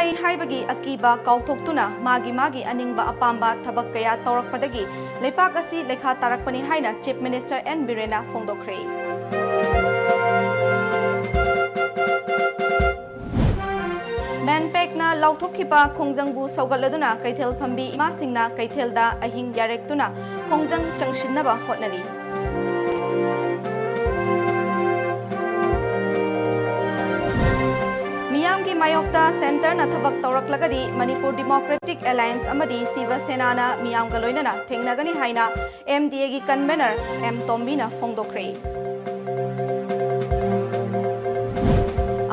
lei haibagi akiba kauthoktuna magi aningba apamba thabak kaya tawrakpadagi leipak asi lekha tarakpani haina Chief Minister N Birena phongdokre. Manpack na lauthokhiba khongjangbu saugaladuna kaithel phambi imasingna kaithelda ahing yarektuna khongjang changshinnaba hotnari. Miyamgi mayokta center na thabak tawraklagadi Manipur Democratic Alliance amadi Siva Sena na miyamga loinana thengnagani haina MDA gi convener M Tombi na phongdokre.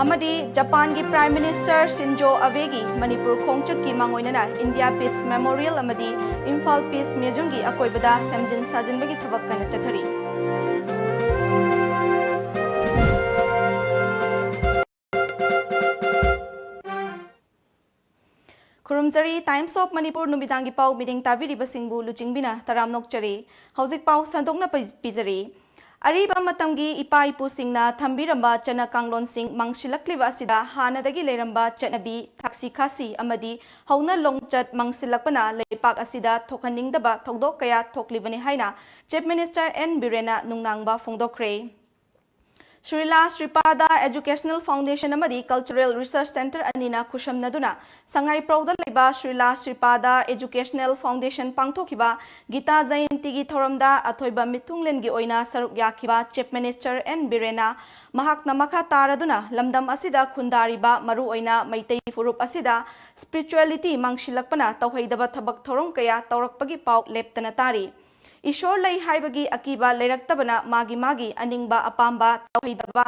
Amadi Japan gi Prime Minister Shinzo Abe gi Manipur khongchut ki mangoinana India Peace Memorial amadi Imphal Peace Museum gi akoibada samjin sajinbagi thabak kana chathari. Kurumjari Times of Manipur numidangi pau meeting tabiri basingbu luchingbina taramnok chari hauzik pau sandokna pizari ariba matamgi ipa ipu singna thambiramba chana kanglon sing mangsilakliba asida hanadagi leramba chanabi thaksi khasi amadi hauna longchat mangsilakpana leipak asida thokhaningdaba thokdok kaya thoklibani haina Chief Minister N Birena nungnangba phongdokre. Srila Sripada Educational Foundation amadi Cultural Research Center anina khushamnaduna sangai prauda leba Srila Sripada Educational Foundation pangthokiba Gita Jayanti gi thoramda athoiba mithunglengi oina saruk yakhiba Chief Minister N Birena mahakna makha taraduna lamdam asida khundariba maru oina maitei furup asida spirituality mangshilakpana tawhaidaba thabak thorong kaya tawrakpagi pau leptana tari. Ishor lei haibagi akiba leiraktabana magi aningba apamba tawhaidaba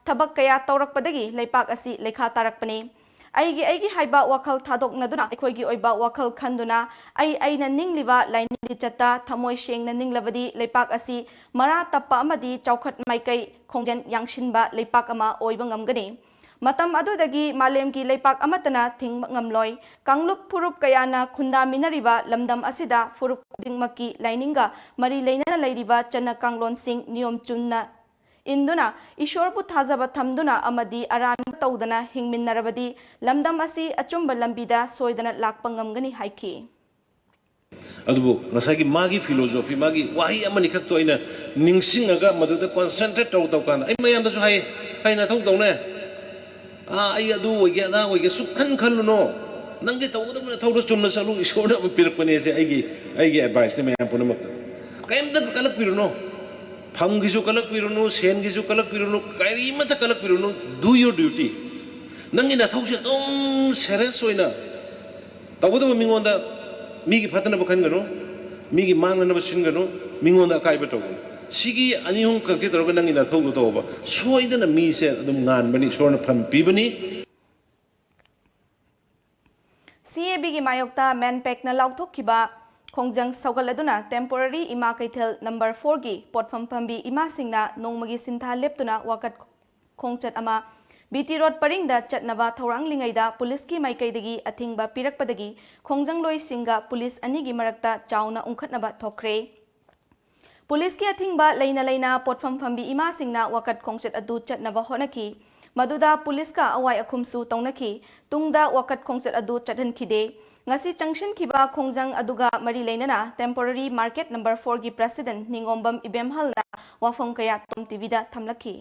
thabak kaya tawrakpadagi leipak asi lekha tarakpani. Aigi haiba wakhal thadoknaduna aikhoigi oiba wakhal khanduna aina ningliba lainili chatta thamoi shengna ninglabadi leipak asi mara tappa amadi chawkhat maikai khongjan yangshinba leipak ama oiba ngamgani. Matam adudagi malemgi leipak amatana thingba ngamloi kanglup furup kayana khunda minariba lamdam asida furup dingmaki laininga mari leinana leiriba chana kanglon sing niyom chunna induna ishorbu thajaba thamduna amadi aran tawdana hingminnarabadi lamdam asi achumba lambida soidana lakpa ngamgani haiki. Adubu ngasagi magi philosophy magi wahi amani khakto ina ningsingaga maduda concentrate tawkana ai mayamdasu haina thawdawne ai adu oige na oige sukhan khaluno nangi tawdabna thawda chumna salu isona pirpane se aigi advice ne mayam punamak kaimda kalak piruno phamgisu kalak piruno sengisu kalak piruno kaimata kalak piruno do your duty nangi na thawse tom serious oina tawdaba mingonda migi phatana bakhan gano migi mangna basin gano mingonda kaiba tawgo Sigi anihung kaki toroga nangi na thawdo tawba soidana mi se adum ngan bani sorna pham pibani CAB gi mayokta Manpack na lauthokhiba khongjang saugaladuna temporary ima kaithel number 4 gi potpham phambi ima singna nongmagi sintha leptuna wakat khongchat ama BT Road paringda chatnaba thorang lingaida police ki maikaidagi athingba pirakpadagi khongjang loi singa police ani gi marakta chauna ungkhatnaba thokre. Police ki athingba leina potpham phambi ima singna wakat khongchat adu chatnaba honaki maduda police ka awai akhumsu tawnaki tungda wakat khongchat adu chathan khide ngasi junction kiba khongjang aduga mari leinana temporary market number 4 gi president ningombam ibemhalna wafam kaya TOMTV da thamlaki.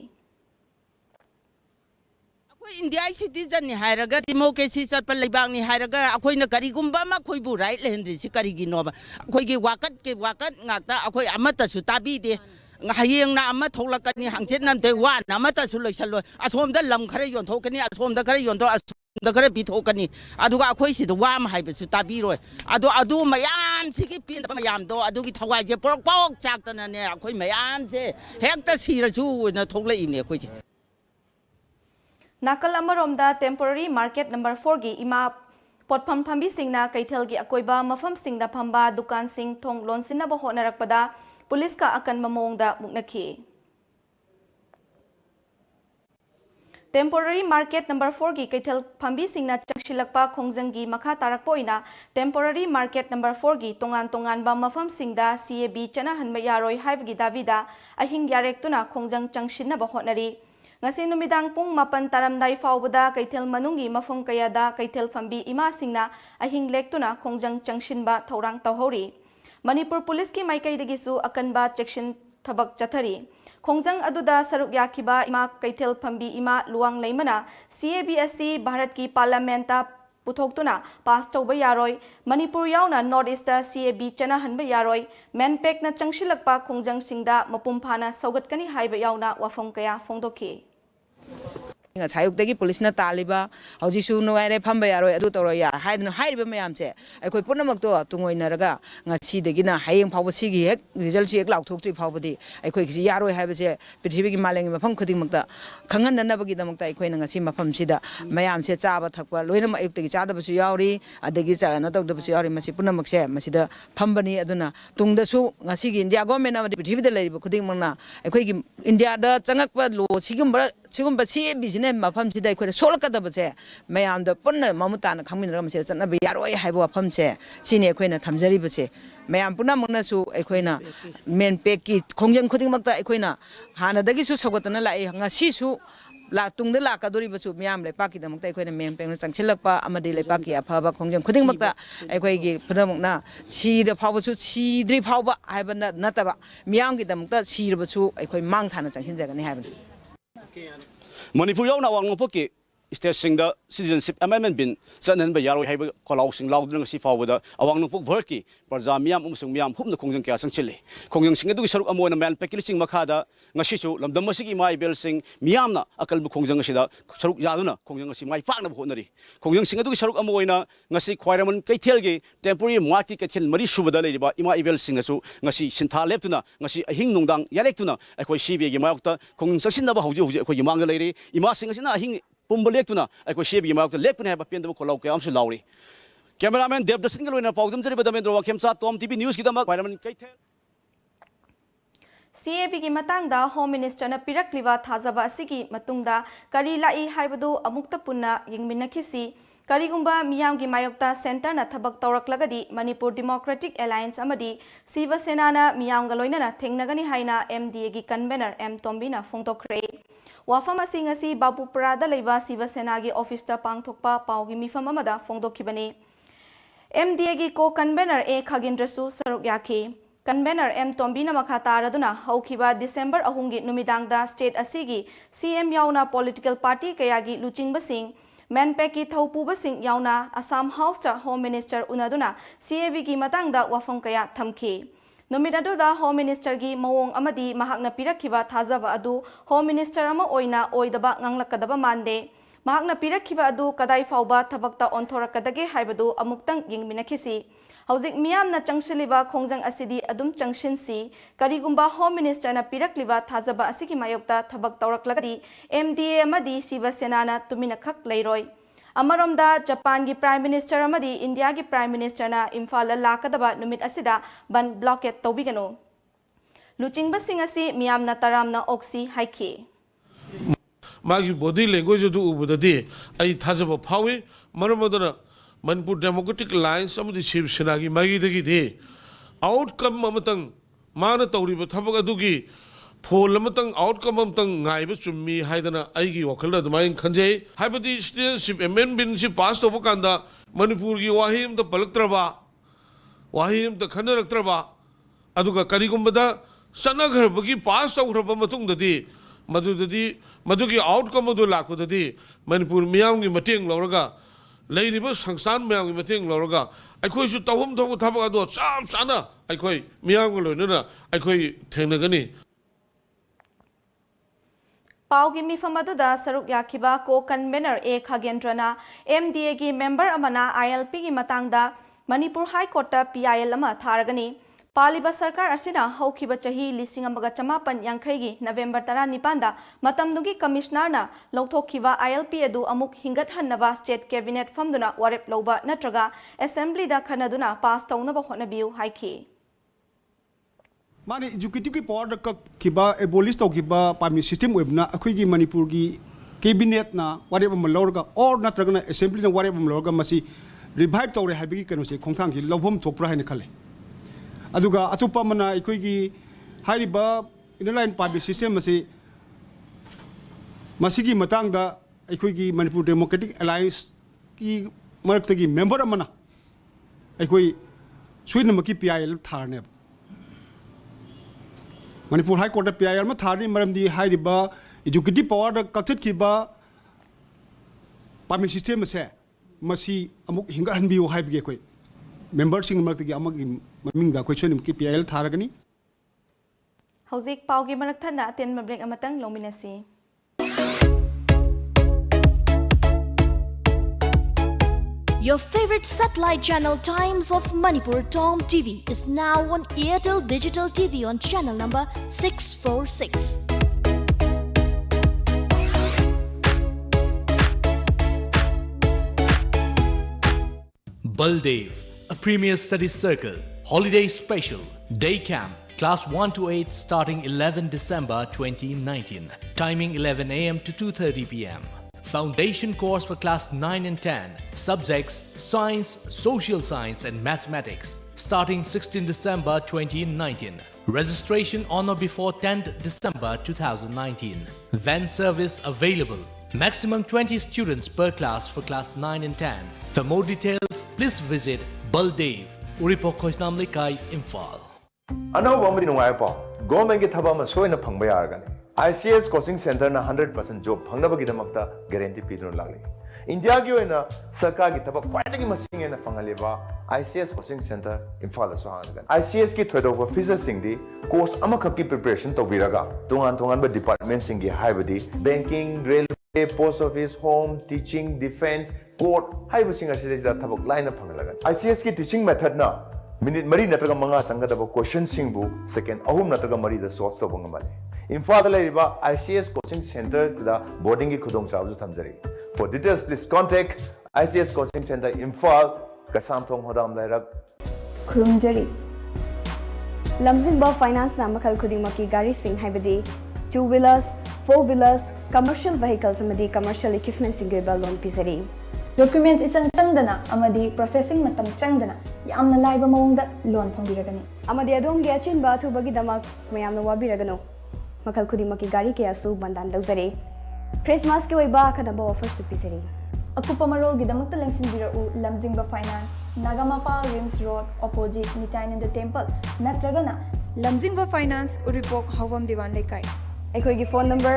India citizen ni hairaga democracy chatpa leibak ni hairaga akoina karigumba ma khoibu right lehendri si karigi noba akoigi wakat ngakta akoi amata su tabi de hayeng na amma tholakani hangchet namte wa na amata su loisallo asomda lam khare yon thokani asomda khare yon tho asomda khare bi thokani aduga akoi si do wa ma haiba su tabi roi adu mayam sigi pin mayam do adugi thawai je pok chaktana ne akoi mayam je hekta sira su na thoklai ne akoi je Nakal amaromda temporary market number 4 gi ima potpham phambi singna kaithel gi akoiba mafam singda phamba dukan sing thong lonsinna ba honarakpada police ka akan mamongda muknakhi. Temporary market number 4 gi kaithel phambi singna chakshilakpa khongjangi makha tarakpoina temporary market number 4 gi tongan ba mafam singda CAB chana hanma yaroi haibgi davida ahing yarektuna khongjang changshinna ba honari Ngasi numidang pung mapan taramday faubada kaithel manungi mafong kayada kaithel fambi ima singna ahing lektuna kongjang changshinba thorang tawhori. Manipur Police ki maikaidagisu akanba section thabak chathari. Kongjang aduda saruk yakiba ima kaithel fambi ima luang leimana CABSC Bharat ki parliamenta puthoktuna pass tawba yaroi Manipur yauna North East CAB chana hanba yaroi manpack na changshilakpa kongjang singda mapumphana saugatkani haiba yauna wafam kaya phongdokhi. Sayuk police na taliba, Haujisu no air Pamba Yaro, Adutoria, hide Mayamse. I could put a Macdo, Tungo Naraga, Natsi the Gina, Haying Pawsigi, result she allowed to poverty. I could see Yaro have a Petibi Malang, Punkudi Mukta, Kangan never get the Mukta, Queen and Sima Pamsida, Mayam said Saba Takwa, Luina, if the Chada Basuari, at the Giza, and the Basuari, Masipuna Maxe, Masida, Pambani Aduna, Tung the Su, Nasigi, India Gomen of the Petibi lady, Kudimana, I could India, Changakwa, Sigumba, business. Mapamsida could solakadabase, may am the Puna Mamutan coming Ramses and Abiaro have a pumse, senior queen at Tamzaribase, may am Puna Monasu, Equina, men Peki, Kongan Kudimata Equina, Hana Dagisu Sagatana, Nasisu, La Tung de la Cadoribasu, Miam, Le Paki, the Mokta, men Pengus and Chilapa, Amadele Paki, a Pava, Kongan Kudimata, Equagi, Pudamona, see the power suit, see drip power, I have not Nataba, Miangi, the Mokta, see Basu, Equi Mountain and Hinzak heaven. Manipur yaw na wang poki state singa citizenship amendment bin sanan ba yaro haiba kolau sing laud nang si fawda awang nung puk verki parja miam umsung miam hum na kongjang kya sang chile kongjang singa du saruk amo na man pekilising makhada ngasi chu lamdam masigi mai bel sing miam na akal bu kongjang sida saruk yaduna kongjang si mai pak na honari kongjang singa du saruk amo oina ngasi khwairaman kaithel ge temporary market kaithel mari subada leiba ima ibel singa su ngasi sintha leptuna ngasi ahing nungdang yarektuna akhoi cb ge mayokta kongjang sasinna ba hauji hauji akhoi yamang leiri ima singa sina ahing Pumbalekuna, I could shave you out the lep and have a pin of Colloquium Lauri. Cameraman Deb the single in a powder, Badamendro, Kemsa, TOMTV News, Gidama, Vitamin Kate. CAB ki matangda Home Minister na pirakliwa thazaba asigi matungda kari lai haibadu amukta punna yingminakisi karigumba miyam gi mayokta center na thabak tawraklagadi Manipur Democratic Alliance amadi Siva Sena na miyam galoina na thengnagani haina MDA gi convener M Tombi na phongtokre wafam asing asi Babuparada leiba Siva Sena gi office ta pangthokpa paugi mifam amada phongdokhibani MDA gi co-convener A Khagendrasu saruk yakhi Convener M Tombi na makataraduna haukiba December ahungi numidangda state asigi CM yauna political party kayagi LUCHINGBI Manpeki thaupuba sing yauna Assam House Home Minister unaduna CAB gi matangda wafam kaya thamki Numidado Home Minister gi mawong amadi mahakna pirakhiba thazaba adu Home Minister ama oina oidaba nganglakadaba mande mahakna pirakhiba adu kadai fauba thabakta onthorakadage haibadu amuktang yingminakhisi Hauzik miyam na changsiliba kongjang asidi adum changshinsi karigumba Home Minister na pirakliba thazaba asigi mayokta thabak tawraklagadi MDA amadi Siva Sena na tuminakhak leiroi Amaromda Japan gi Prime Minister amadi India gi Prime Minister na Imphal lakadaba numit asida ban blockade tawbigano Luchingba singasi miyam na taram na oksi haiki Magi body language du ubudadi ai thazaba phawi maramodana Manipur Democratic Alliance some of the Shiv Senagi Magi the outcome Mamatang Mana Tori Tabaga Dugi Paul Lamatang outcome Mamtang Naiba to me Haidana Aigi Wakala the Mayan Kanje Habiti citizenship amendment she passed over Kanda Manipur Wahim the Palaktraba Wahim the Kandaraktraba Aduka Karigumbada Sanagar Bagi passed over Matung the day Maduki outcome of the Lako the day Manipur Miyangi Mating Loraga Lady Bus Hangsan Miang Mating Loroga. I could shoot Tawum to Tabado, Sana. I quite Miangulo, Nuna. I quite Tenagani. Paugi mifamaduda saruk yakiba co-convener A Khagendrana MDA gi member amana ILP gi matangda Manipur High Court PIL ama tharagani Paliba Sarkar asina haukiba chahi lising amaga chamapan yangkhaigi November 19 da matamdugi commissioner na lawthokhiba ILP edu amuk hingat hannaba state cabinet famduna warep loba natraga assembly da khanaduna pass tawnaba honabiu haiki Mani executive ki power ka kiba abolish to kiba parliament system webna akhui gi Manipur gi cabinet na warep malorga or natraga na assembly na warep malorga masi revive tawre habi kanu se khongthang gi lobhom thokpra haina khale Aduga atupa mana ikoigi hariba inline party system masi masigi matangda ꯑꯩꯈꯣꯏꯒꯤ Manipur democratic ꯑꯦꯂꯥꯏꯟꯁꯀꯤ ꯃꯔꯛꯇꯒꯤ member ꯑꯃꯅ ꯑꯩꯈꯣꯏ ꯁꯣꯏꯗꯅꯃꯛꯀꯤ PIL ꯊꯥꯔꯅꯦꯕ Manipur ꯍꯥꯏ ꯀꯣꯔꯠꯇ PIL ꯑꯃ ꯊꯥꯔꯅꯤ ꯃꯔꯝꯗꯤ ꯍꯥꯏꯔꯤꯕ educative ꯄꯥꯋꯔꯗ ꯀꯛꯊꯠꯈꯤꯕ permit system ꯑꯁꯦ ꯃꯁꯤ ꯑꯃꯨꯛ ꯍꯤꯡꯒꯠꯍꯟꯕꯤꯌꯨ ꯍꯥꯏꯕꯒꯤ ꯑꯩꯈꯣꯏ ꯃꯦꯝꯕꯔꯁꯤꯡ ꯃꯔꯛꯇꯒꯤ ꯑꯃꯒꯤ ꯃꯃꯤꯡꯗ ꯑꯩꯈꯣꯏ ꯁꯣꯏꯗꯅꯃꯛꯀꯤ PIL ꯊꯥꯔꯒꯅꯤ ꯍꯧꯖꯤꯛ ꯄꯥꯎꯒꯤ ꯃꯔꯛꯊꯠꯅ ꯑꯇꯦꯟꯕ ꯕ꯭ꯔꯦꯛ ꯑꯃꯇꯪ ꯂꯧꯃꯤꯟꯅꯁꯤ Your favorite satellite channel Times of Manipur TOMTV is now on Airtel Digital TV on channel number 646. Baldev, a premier study circle, holiday special, day camp, class 1 to 8 starting 11 December 2019, timing 11 a.m. to 2:30 p.m. Foundation course for class 9 and 10, subjects science, social science and mathematics, starting 16 December 2019. Registration on or before 10th December 2019. Van service available. Maximum 20 students per class for class 9 and 10. For more details, please visit Baldev, Uripok Khoisnam Lekai, Imphal. Another one is government get thaba soina phangba yargani. ICS coaching center na 100% job phangnaba gidamakta guarantee pidun lagli. India gi oina sarkar gi thaba khwaidagi masing ena phangaliba ICS coaching center Imphal aso hangan. ICS ki thoidoba officer singdi course amakaki preparation tobiraga tongan ba department singi haibadi banking, railway, post office, home, teaching, defense, court haibu singa sida thabak line phangalaga. ICS ki teaching method na minute mari nataga manga sangadaba question singbu second ahum nataga mari da solve to bangamale. Imphal laiba ICS coaching center da boarding ki khudong chawju thamjari. For details please contact ICS coaching center Imphal Kasamthong Hodam Lairak Khurumjari Lamjingba finance na makhal khudingmaki gari sing haibadi 2 wheelers 4 wheelers commercial vehicles amadi commercial equipment sing ba loan pizari documents isang changdana amadi processing matam changdana yamna laiba mawongda loan phangiragani amadi adom gi achinba thubagi damak mayamna wabiragano makhal khudingmaki gari ke asu bandan lawjari Christmas ki oiba khadaba offer su pizari akupa marol gi damakta lengsin biru Lamjingba finance Nagamapa Rims Road opposite Nitainanda Temple natragana Lamjingba finance Uripok Hawam Diwan Lekai Ekhoi gi phone number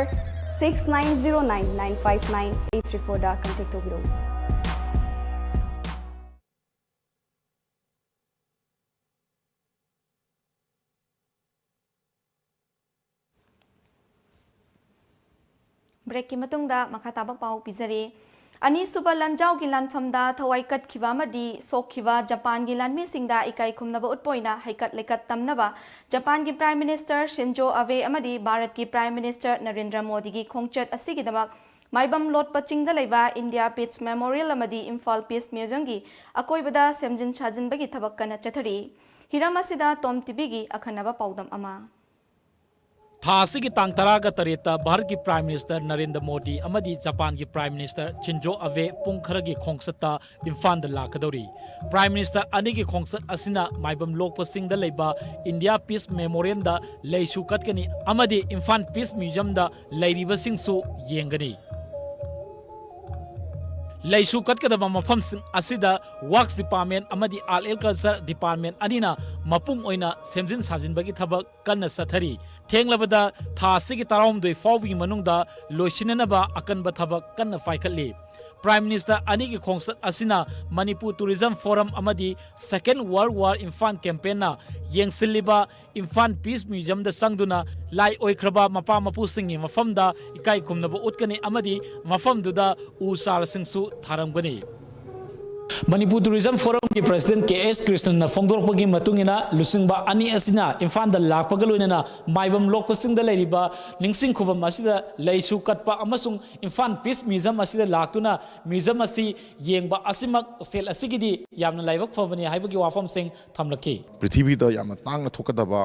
6909959834 da contact tobiro Break ki matungda makataba pau pizari Ani suba lanjau gi lanfamda thawai kat khiwa madi sok khiwa Japan gi lanmi singda ikai khumnaba utpoina haikat lekat tamnaba Japan gi Prime Minister Shinzo Abe amadi Bharat gi Prime Minister Narendra Modi gi khongchat asigidamak maibam lot pachingda leiba India Peace Memorial amadi Imphal Peace Museum gi akoibada semjin chajin bagi thabak kana chathari hiramasida TOMTV gi akhanaba paudam ama थासी की तांग तरागा तरेता भारत की prime minister Narendra Modi अमदी Japan की prime minister Shinzo Abe पुंखर की खोंसता इम्फाल द लाकदौरी प्राइम मिनिस्टर अनी की खोंसत असिना माइबम लोकपसिंग द लेबा इंडिया पीस मेमोरियल द लेसु कतकनी अमदी इम्फाल पीस म्यूजियम द लेरिबसिंगसु येंगनी लेसु कतकदबा मफम असिदा वर्क्स डिपार्टमेंट अमदी आर्ट एंड कल्चर डिपार्टमेंट अनिना मपुंग ओइना सेमजिन साजिनबगी थबक कन्ना सथरी थेंगलबदा थासिगी तराउमदोय फावबी मनुंगदा लोइसिननबा अकनबा थबक कन्ना फाइखली प्राइम मिनिस्टर अनी की खोंसत असिना मणिपुर टूरिज्म फोरम अमदी second world war Imphal campaign येंगसिलिबा इम्फाल पीस म्यूजियम द संगदुना लाई ओइख्रबा मपा मपुसिंगी मफमदा इकाई खुमनबा उतकनी अमदी मफमदुदा उ सारसिंगसु थारमगनी मणिपुर टूरिज्म फोरम की प्रेसिडेंट KS कृष्णन फोंदोरपगी मतुंगिना लुचिंगबा अनी असिना इम्फाल द लाखपगा लोइनना माइबम लोकपसिंग द लेरिबा निंगसिंग खुबम असिदा लेसु कटपा अमसुंग इम्फाल पीस म्यूजियम असिदा लाक्तुना म्यूजियम असी येंगबा असिमक स्टेल असिगिदी यामना लाइबक फबनी हाइबगी वाफम सिंग थमलकी पृथ्वी द यामना तांगना थोकदबा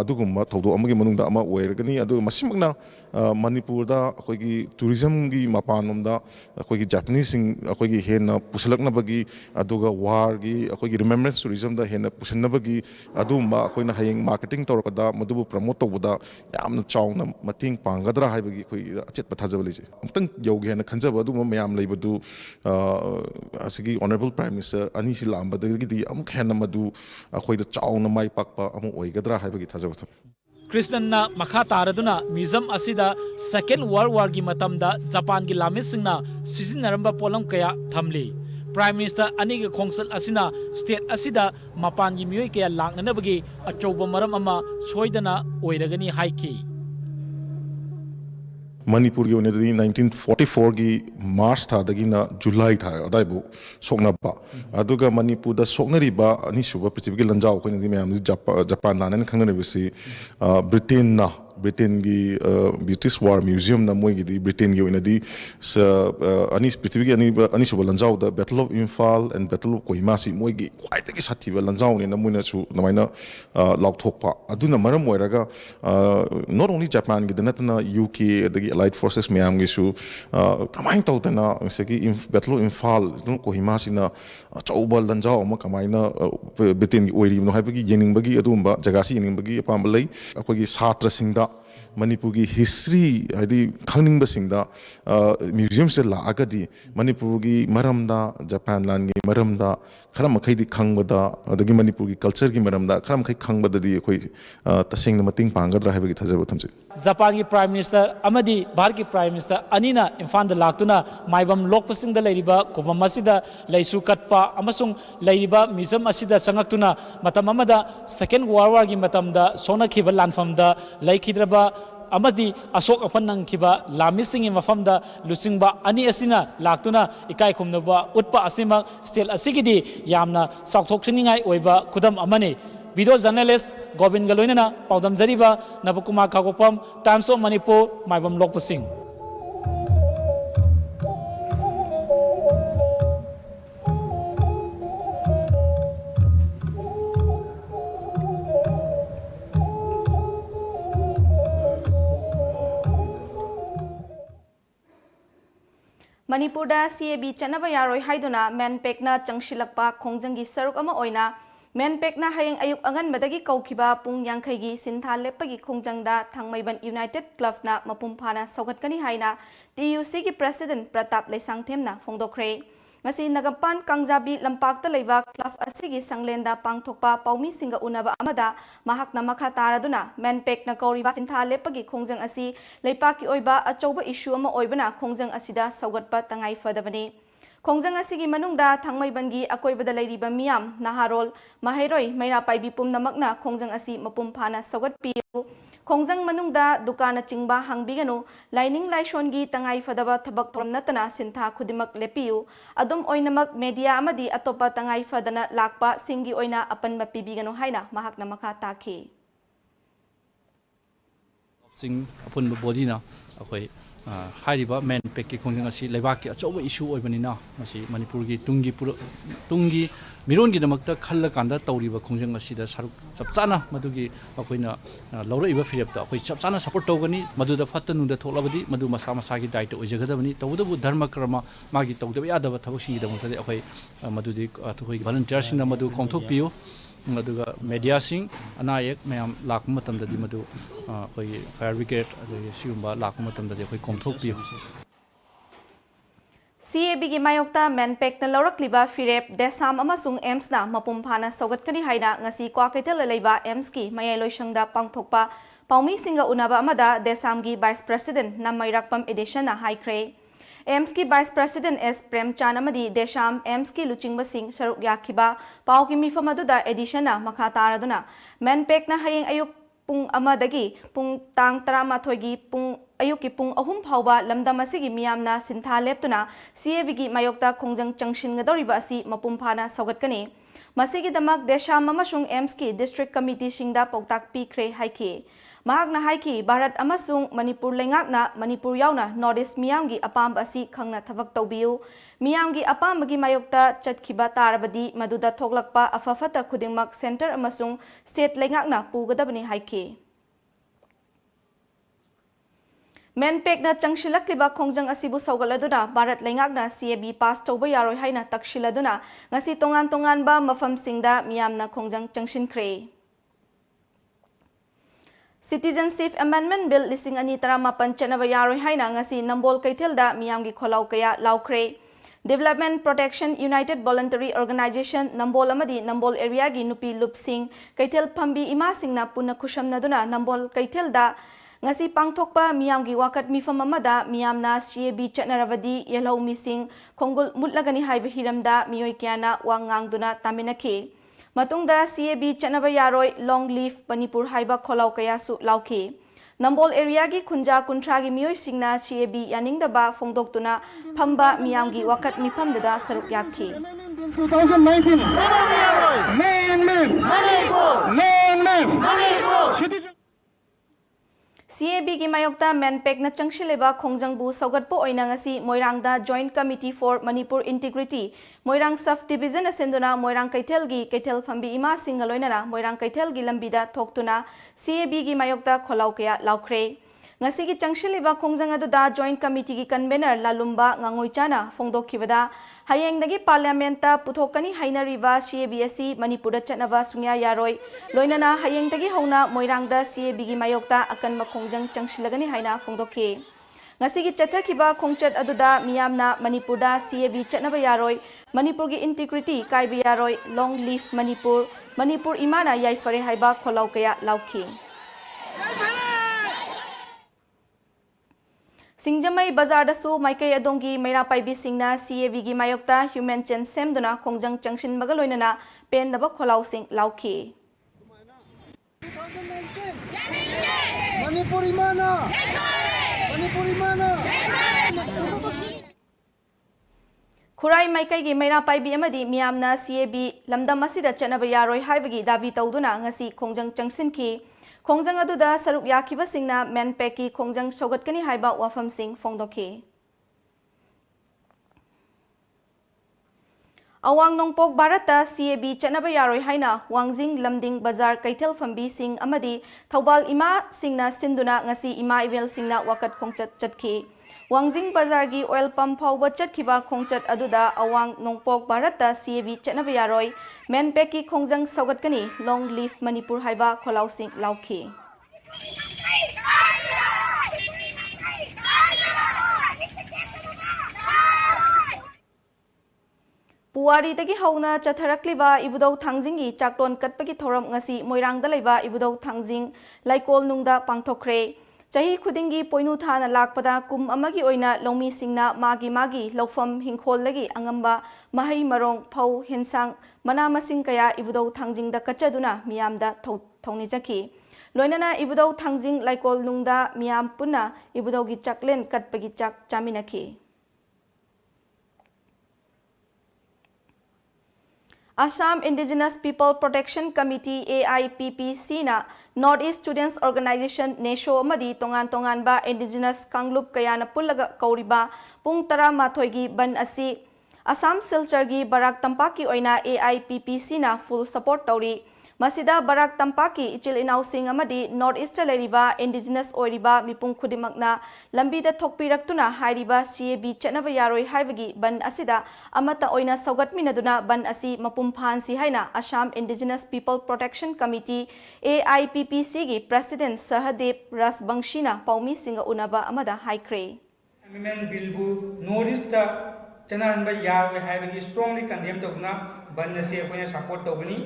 अदुगुम्बा थौदो अमगी मनुंगदा अमा ओइरगनी अदु मसिमकना मणिपुर दा अखोगी टूरिज्म की मपानोमदा अखोगी जापानीज सिंग अखोगी हेन पुसलक ꯊꯣꯛꯂꯛꯅꯕꯒꯤ ꯑꯗꯨꯒ ꯋꯥꯔꯒꯤ ꯑꯩꯈꯣꯏꯒꯤ ꯔꯤꯃꯦꯝꯕꯔꯦꯟꯁ ꯇꯨꯔꯤꯖꯝꯗ ꯍꯦꯟꯅ ꯄꯨꯁꯤꯟꯅꯕꯒꯤ ꯑꯗꯨꯒꯨꯝꯕ ꯑꯩꯈꯣꯏꯅ ꯍꯌꯦꯡ ꯃꯥꯔꯀꯦꯇꯤꯡ ꯇꯧꯔꯛꯄꯗ ꯃꯗꯨꯕꯨ ꯄ꯭ꯔꯃꯣꯠ ꯇꯧꯕꯗ ꯌꯥꯝꯅ ꯆꯥꯎꯅ ꯃꯇꯦꯡ ꯄꯥꯡꯒꯗ꯭ꯔꯥ ꯍꯥꯏꯕꯒꯤ ꯑꯩꯈꯣꯏ ꯑꯆꯦꯠꯄ ꯊꯥꯖꯕ ꯂꯩꯖꯩ ꯑꯃꯨꯛꯇꯪ ꯌꯧꯒꯦ ꯍꯥꯏꯅ ꯈꯟꯖꯕ ꯑꯗꯨꯒꯨꯝꯕ ꯃꯌꯥꯝ ꯂꯩꯕꯗꯨ ꯑꯁꯤꯒꯤ ꯑꯣꯅꯔꯦꯕꯜ ꯄ꯭ꯔꯥꯏꯝ ꯃꯤꯅꯤꯁꯇꯔ ꯑꯅꯤꯁꯤ ꯂꯥꯛꯑꯝꯕꯗꯒꯤꯗꯤ ꯑꯃꯨꯛ ꯍꯦꯟꯅ ꯃꯗꯨ ꯑꯩꯈꯣꯏꯗ ꯆꯥꯎꯅ ꯃꯥꯏ ꯄꯥꯛꯄ ꯑꯃ ꯑꯣꯏꯒꯗ꯭ꯔꯥ ꯍꯥꯏꯕꯒꯤ ꯊꯥꯖꯕ ꯊꯝꯃꯤ ꯀ꯭ꯔꯤꯁꯅꯟꯅ ꯃꯈꯥ ꯇꯥꯔꯗꯨꯅ ꯃ꯭ꯌꯨꯖꯝ ꯑꯁꯤꯗ ꯁꯦꯀꯦꯟ ꯋꯥꯔꯜ ꯋꯥꯔꯒꯤ ꯃꯇꯝꯗ ꯖꯄꯥꯟꯒꯤ ꯂꯥꯟꯃꯤꯁꯤꯡꯅ ꯁꯤꯖꯤꯟꯅꯔꯝꯕ ꯄꯣꯠꯂꯝ ꯀꯌꯥ ꯊꯝꯂꯤ ꯄ꯭ꯔꯥꯏꯝ ꯃꯤꯅꯤꯁꯇꯔ ꯑꯅꯤꯒꯤ ꯈꯣꯡꯆꯠ ꯑꯁꯤꯅ ꯁ꯭ꯇꯦꯠ ꯑꯁꯤꯗ ꯃꯄꯥꯟꯒꯤ ꯃꯤꯑꯣꯏ ꯀꯌꯥ ꯂꯥꯛꯅꯅꯕꯒꯤ ꯑꯆꯧꯕ ꯃꯔꯝ ꯑꯃ ꯁꯣꯏꯗꯅ ꯑꯣꯏꯔꯒꯅꯤ ꯍꯥꯏꯈꯤ ꯃꯅꯤꯄꯨꯔꯒꯤ ꯑꯣꯏꯅꯗꯤ 1944ꯒꯤ ꯃꯥꯔꯆ ꯊꯥꯗꯒꯤꯅ ꯖꯨꯂꯥꯏ ꯊꯥ ꯑꯗꯥꯏꯕꯨ ꯁꯣꯛꯅꯕ ꯑꯗꯨꯒ ꯃꯅꯤꯄꯨꯔꯗ ꯁꯣꯛꯅꯔꯤꯕ ꯑꯅꯤꯁꯨꯕ ꯄ꯭ꯔꯤꯊꯤꯕꯤꯒꯤ ꯂꯟꯖꯥꯎ ꯑꯩꯈꯣꯏꯅꯗꯤ ꯃꯌꯥꯝꯗꯤ ꯖꯄꯥꯟ ꯂꯥꯟꯅ ꯈꯪꯅꯔꯤꯕꯁꯤ ꯕ꯭ꯔꯤꯇꯦꯟꯒꯤ ꯕ꯭ꯔꯤꯇꯤꯁ ꯋꯥꯔ ꯃ꯭ꯌꯨꯖꯤꯌꯝꯅ ꯃꯣꯏꯒꯤꯗꯤ ꯕ꯭ꯔꯤꯇꯦꯟꯒꯤ ꯑꯣꯏꯅꯗꯤ ꯄ꯭ꯔꯤꯊꯤꯕꯤꯒꯤ ꯑꯅꯤꯁꯨꯕ ꯂꯟꯖꯥꯎꯗ battle of Imphal and battle of ꯀꯣꯍꯤꯃꯥꯁꯤ ꯃꯣꯏꯒꯤ ꯈ꯭ꯋꯥꯏꯗꯒꯤ ꯁꯥꯊꯤꯕ ꯂꯟꯖꯥꯎꯅꯦꯅ ꯃꯣꯏꯅꯁꯨ ꯑꯗꯨꯃꯥꯏꯅ ꯂꯥꯎꯊꯣꯛꯄ ꯑꯗꯨꯅ ꯃꯔꯝ ꯑꯣꯏꯔꯒ ꯅꯣꯠ ꯑꯣꯟꯂꯤ ꯖꯄꯥꯟꯒꯤꯗ ꯅꯠꯇꯅ UK ꯑꯗꯒꯤ ꯑꯦꯂꯥꯏꯠ ꯐꯣꯔꯁꯦꯁ ꯃꯌꯥꯝꯒꯤꯁꯨ ꯀꯃꯥꯏꯅ ꯇꯧꯗꯅ ꯉꯁꯥꯏꯒꯤ ꯕꯦꯇꯜ ꯑꯣꯐ ꯏꯝꯐꯥꯜ ꯀꯣꯍꯤꯃꯥꯁꯤꯅ ꯑꯆꯧꯕ ꯂꯟꯖꯥꯎ ꯑꯃ ꯀꯃꯥꯏꯅ ꯕ꯭ꯔꯤꯇꯦꯟꯒꯤ ꯑꯣꯏꯔꯤꯕꯅꯣ ꯍꯥꯏꯕꯒꯤ ꯌꯦꯡꯅꯤꯡꯕꯒꯤ ꯑꯗꯨꯒꯨꯝꯕ ꯖꯒꯥꯁꯤ ꯌꯦꯡꯅꯤꯡꯕꯒꯤ ꯑꯄꯥꯝꯕ ꯂꯩ ꯑꯩꯈꯣꯏꯒꯤ ꯁꯥꯇ꯭ꯔꯁꯤꯡꯗ ꯃꯅꯤꯄꯨꯔꯒꯤ ꯍꯤꯁꯇ꯭ꯔꯤ ꯍꯥꯏꯗꯤ ꯈꯪꯅꯤꯡꯕꯁꯤꯡꯗ म्यूजियम लागदी मणिपुर की मरमदा जापान लान की मरमदा खरा मखैदी खंगबदा अदगी मणिपुर की कल्चर की मरमदा खरा मखै खंगबददी अखोई तसेंग मतिंग पांगदरा हैबगी थाजब थमसे जापान की प्राइम मिनिस्टर अमदी भारत की prime minister अनीना Imphal लाक्तुना Maibam लोकपसिंग लेरिबा कुबम असिदा लैसु कटपा अमसुंग लेरिबा museum असिदा संगक्तुना मतम अमदा सेकेंड वर्ल्ड वार की मतमदा सोनखिबा लानफमदा लैखिद्रबा अमदी अशोक अपन नंखिबा लामिसिंग मफमदा लुचिंगबा अनी असिना लाक्तुना इकाई खुमनबा उत्पा असिमक स्टेल असिगिदी यामना साउथोक्सनिंगाई ओइबा खुदम अमने वीडियो जर्नलिस्ट गोविंद गलोइना पाउदम जरीबा नबकुमार खागोपम टाइम्स ऑफ मणिपुर माइबम लोकपसिंग मणिपुरदा CAB चनबा यारोय हाइदुना मैनपेकना चंगशिलकपा खोंजंगी सरुक अमा ओइना मैनपेकना हयेंग अयुक अंगनबदगी कौखिबा पुंग यांखैगी सिंथा लेपगी खोंजंगदा थांगमैबन यूनाइटेड क्लबना मपुमफाना सौगतकनी हाइना TUC की प्रेसिडेंट प्रताप लेसांगथेमना फोंदोखरे ngasi nagapan kangjabi lampakta leiba club asigi sanglenda pangthokpa paumi singa unaba amada mahakna makha taraduna manpek na kauriba sintha lepagi khongjang asi leipaki oiba achouba issue ama oibana khongjang asida saugatpa tangai fadabani khongjang asigi manungda thangmaibangi akoibada leiriba miyam naharol mahairoi maira paibi pumnamakna khongjang asi mapum phana saugatpiu खोंजंग मनुंगदा दुकान चिंगबा हंगबिगनु lining लाइशोनगी तंगाई फदबा थबक theorem नतना सिंथा खुदिमक लेपियु अदुम ओइनमक media अमदी अतोपा तंगाई Fadna Lakpa सिंगी ओइना अपन मपीबिगनु हाइना महाकना मखा ताखी सिंग अपन बॉडीना अखोई हाइरिबा main pack की खोंजंग असि लेबाक की अचौबा issue ओइबनिना मसी मणिपुर की तुंगी मिरोनगी दमकता खल्ल कांदा तौरिबा खोंजंग असिदा सरुक चपचाना मदुगी अखोइना लौरइबा फिरेपता अखोइ चपचाना सपोर्ट तौगनी मदुदा फत्तनुदा थोलबदी मदु मसा मसागी दायित्व ओइजगदबनी तौदबु धर्म कर्म मागी तौदबा यादबा थबकसिंगी दमकता अखोइ मदुदी अखोइ वॉलंटियर सिंग मदु कोंथोकपियो मदुगा मीडिया सिंग अनायक मैम लाख मतमददी मदु अखोइ फायर ब्रिगेड अदगी सिगुंबा लाख मतमददी अखोइ कोंथोकपियो CAB की मायोक्ता मैनपेकना लौरक्लिबा फिरेप देसाम अमसुंग एम्सना मपुम फाना सौगतकनी हाइना ngasi क्वाकैथल लेबा एम्स की मयालोइसंगदा पांगथोकपा पाउमी सिंगा उनाबा अमदा देसाम की वाइस प्रेसिडेंट नामैराकपम एडिशन हाइख्रे एम्स की वाइस प्रेसिडेंट एस प्रेमचांद अमदी देशाम एम्स की लुचिंगबा सिंग सरुक याखिबा पाउ की मिफम अदुदा एडिशन मखा तारदुना मैनपेकना हयेंग अयुक पुंग अमदगी पुंग तांग तरामाथोगी पुंग अयुकी पुंग अहुम फाउबा लमदम असिगी मियामना सिंथा लेप्तुना CAB की मायोक्ता खोंजंग चंगशिनगदौरिबा असि मपुम फाना सौगतकनी मसिगिदमक देशाम अमसुंग एम्स की डिस्ट्रिक्ट कमिटी सिंगदा पौताक पीख्रे हाइखि महाकना हाइखि भारत अमसुंग मणिपुर लेंगाकना मणिपुर यावना नॉर्थ ईस्ट मियामगी अपाम असि खंगना थबक तौबियु मियामगी अपामगी मायोक्ता चटखिबा तारबदी मदुदा थोकलकपा अफफता खुदिंगमक सेंटर अमसुंग स्टेट लेंगाकना पुगदबनी हाइखि Menpekna changshilakliba khongjang asibu saugaladuna Bharat Leingakna CAB pass tauba yaroi haina takshiladuna ngasi tongan ba mafamsingda miyamna khongjang changshinkre. Citizenship Amendment Bill lising ani tarama panchanaba yaroi haina ngasi Nambol Kaithelda miyamgi kholau kaya laukre. Development Protection United Voluntary Organization Nambol amadi Nambol area gi nupi lupsing Kaithel phambi ima singna punna khushamnaduna Nambol Kaithelda ngasi pangthokpa miyamgi wakat mifam amada miyamna CAB chatnaravadi yelhau mising khongul mutlagani haiba hiramda miyoi kyana wangangduna taminaki matungda CAB chatnaba yaroi long leaf Manipur haiba kholau kaya su lauki Nambol area gi khunja kuntragi miyoi singna CAB yaningdaba phongdoktuna phamba miyamgi wakat mifamdada saruk yakhi 2019 long live CAB gi mayokta Menpek na changshileba khongjangbu saugatpo oina ngasi Moirangda Joint Committee for Manipur Integrity Moirang Sub Division asenduna Moirang Kaithel gi Kaithel phambi ima singaloinana Moirang Kaithel gi lambida thoktuna CAB gi mayokta kholau kaya laukre ngasi gi changshileba khongjang aduda Joint Committee gi convener Lalumba Ngangoichana phongdokhibada hayengdagi parliamenta puthokani hainariba CABSC Manipurda chatnava sungya yaroi loinana hayengdagi hona Moirangda CAB gi mayokta akan makhongjang changshilagani haina phongdokhi ngasigi chathakiba khongchat aduda miyamna Manipurda CAB chatnava yaroi Manipur gi integrity kaiba yaroi long live Manipur imana yaifare haiba kholau kaya laukhi Singjamai bazar dasu maikai adongi meira paibi singna CAB gi mayokta human chain semduna khongjang changshin bagaloinana pen daba kholau sing lauki Manipur imana Khurai maikai gi meira paibi amadi miyamna CAB lamdam asida chanaba yaroi haibagi davi tawduna ngasi khongjang changshin ki khongjang aduda saruk yakhiba singna Menpek ki khongjang sogatkani haiba wafam sing phongdokhi Awang nongpok Bharata CAB chatnaba yaroi haina Wangjing Lamding Bazar Kaithel phambi sing amadi Thobal ima singna sinduna ngasi ima ivel singna wakat khongchat chatkhi Wangjing Bazar gi oil pump phawba chatkhiba khongchat aduda Awang nongpok Bharata CAB chatnaba yaroi Menpek ki khongjang saugatkani long live Manipur haiba kholau sing laukhi Puwari dagi hauna chatharakliba ibudau thangjingi chakton katpagi thoram ngasi Moirangda leiba ibudau thangjing laikol nungda pangthokre chahi khudingi poinu thana lakpada kum amagi oina longmi singna magi lofam hingkhol lagi angamba mahai marong phau hensang mana masing kaya ibudau thangjingda kachaduna miyamda thongni jaki loinana ibudau thangjing laikol nungda miyam punna ibudau gi chaklen katpagi chak chaminaki Assam Indigenous People Protection Committee AIPPC na Northeast Students Organization Nesho amadi tongan ba Indigenous Kanglup kaya na pulaga kauriba pung tara mathoigi ban asi Assam Silchar gi Barak Tampaki oina AIPPC na full support tauri masida Barak Tampaki ichil inaw sing amadi Northeast leriba Indigenous oiriba mipung khudimakna lambida thokpiraktuna hairiba CAB chatnaba yaroi haibagi ban asida amata oina saugatminaduna ban asi mapumphan si haina Assam Indigenous People Protection Committee AIPPC gi President Sahadev Rasbangshina paumi singa unaba amada haikre Amendment bill bu Northeast chanahanba yaroi haibagi strongly condemn tawna ban asi akoina support tawgani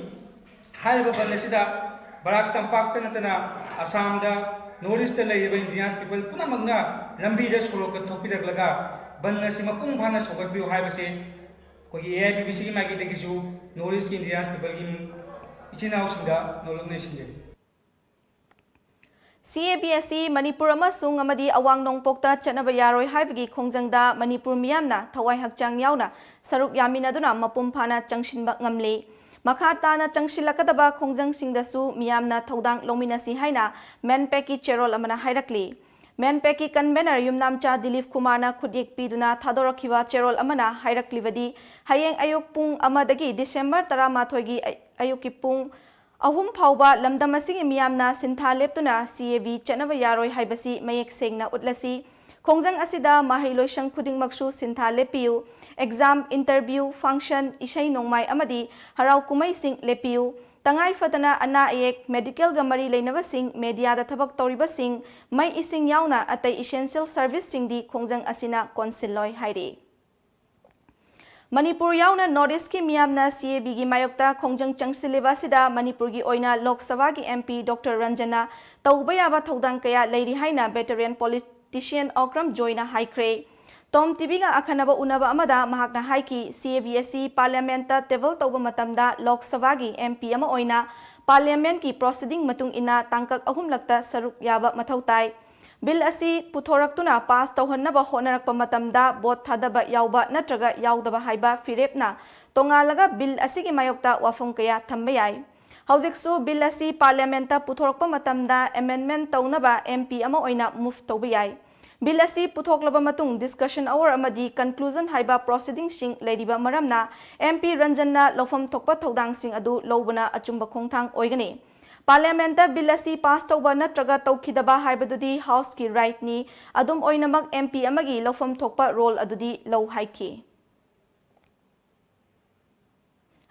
Haiba Banasida, Barak Tampak Tanatana, Assam, Northeast Indigenous people, Punamagna, Lambida Soroka Topida Laga, Banasima Pumpana Sokabu Hibase, Kogi AIPBC Magi de Gizu, Northeast Indigenous people in Ichinausinga, no nation. CABSC Manipur amasung amadi awang nongpokta chatnaba yaroi haibagi khongjangda Manipur miyamna thawai hakchang yauna saruk yaminaduna mapumphana changshinba ngamle Makhatana changshilakadaba khongjang singdasu miyamna thodang longminasi haina Menpek ki cherol amana hairakli Menpek ki convener Yumnamcha Dilip Kumarna khudyek piduna thadorakhiwa cherol amana hairaklibadi hayeng ayuk pung amadagi December 13 gi ayuki pung ahum phauba lamdam asing miyamna sintha leptuna CAV chanaba yaroi haibasi mayek sengna utlasi khongjang asida mahai loisang khudingmaksu sintha lepiu exam interview function isai nongmai amadi harau kumai sing lepiu tangai fatana ana ek medical gamari leinaba sing media da thabak toriba sing mai ising yauna atai essential service sing di khongjang asina consiloi hairi Manipur yauna Northeast ki miyamna CAB gi mayokta khongjang changsileba sida Manipur gi oina Lok Sabha gi MP Dr. Ranjana tauba yaba thodang kaya leiri haina veteran politician Okram Joina haikre TOMTV ga akhanaba unaba amada mahakna haiki CABSC parliament table tauba matamda Lok Sabha gi MP ama oina parliament ki proceeding matung ina tangkak ahum lakta saruk yaba mathautai Bill asi puthoraktuna pass tauhannaba honarakpa matamda bot thadaba yauba natraga yaudaba haiba firepna tongalaga bill asigi mayokta wafum kaya thamba yai haujiksu bill asi parliamenta puthorakpa matamda amendment taunaba MP ama oina move tauba yai bill asi puthoklaba matung discussion hour amadi conclusion haiba proceeding sing leiriba maramna MP Ranjanna lofam thokpa thodang sing adu lobuna achumba khongthang oigani Parliament bill asi pass tauba natraga taukhidaba haibadudi house ki right ni adum oinamak MP amagi lofam thokpa role adudi low haiki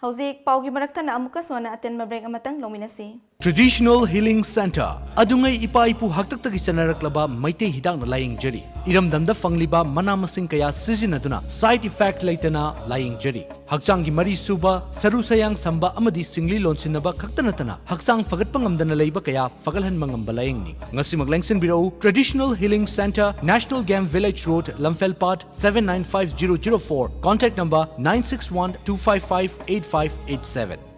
Hauzik paugi maraktana amuka sona aten mabrek amatang lominasi Traditional Healing Center adungai ipaipu haktaktagi chanaraklaba maite hidang laying jari iramdamda fangliba manamasing kaya sizinaduna side effect laitana laying jari hakchanggi mari suba saru sayang samba amadi singli lonsinaba khaktanatana hakchang fagatpa ngamdana leiba kaya fagalhan mangamba laying ni ngasi maglengsen birau Traditional Healing Center National Game Village Road Lamfelpat 795004 contact number 961-255-8587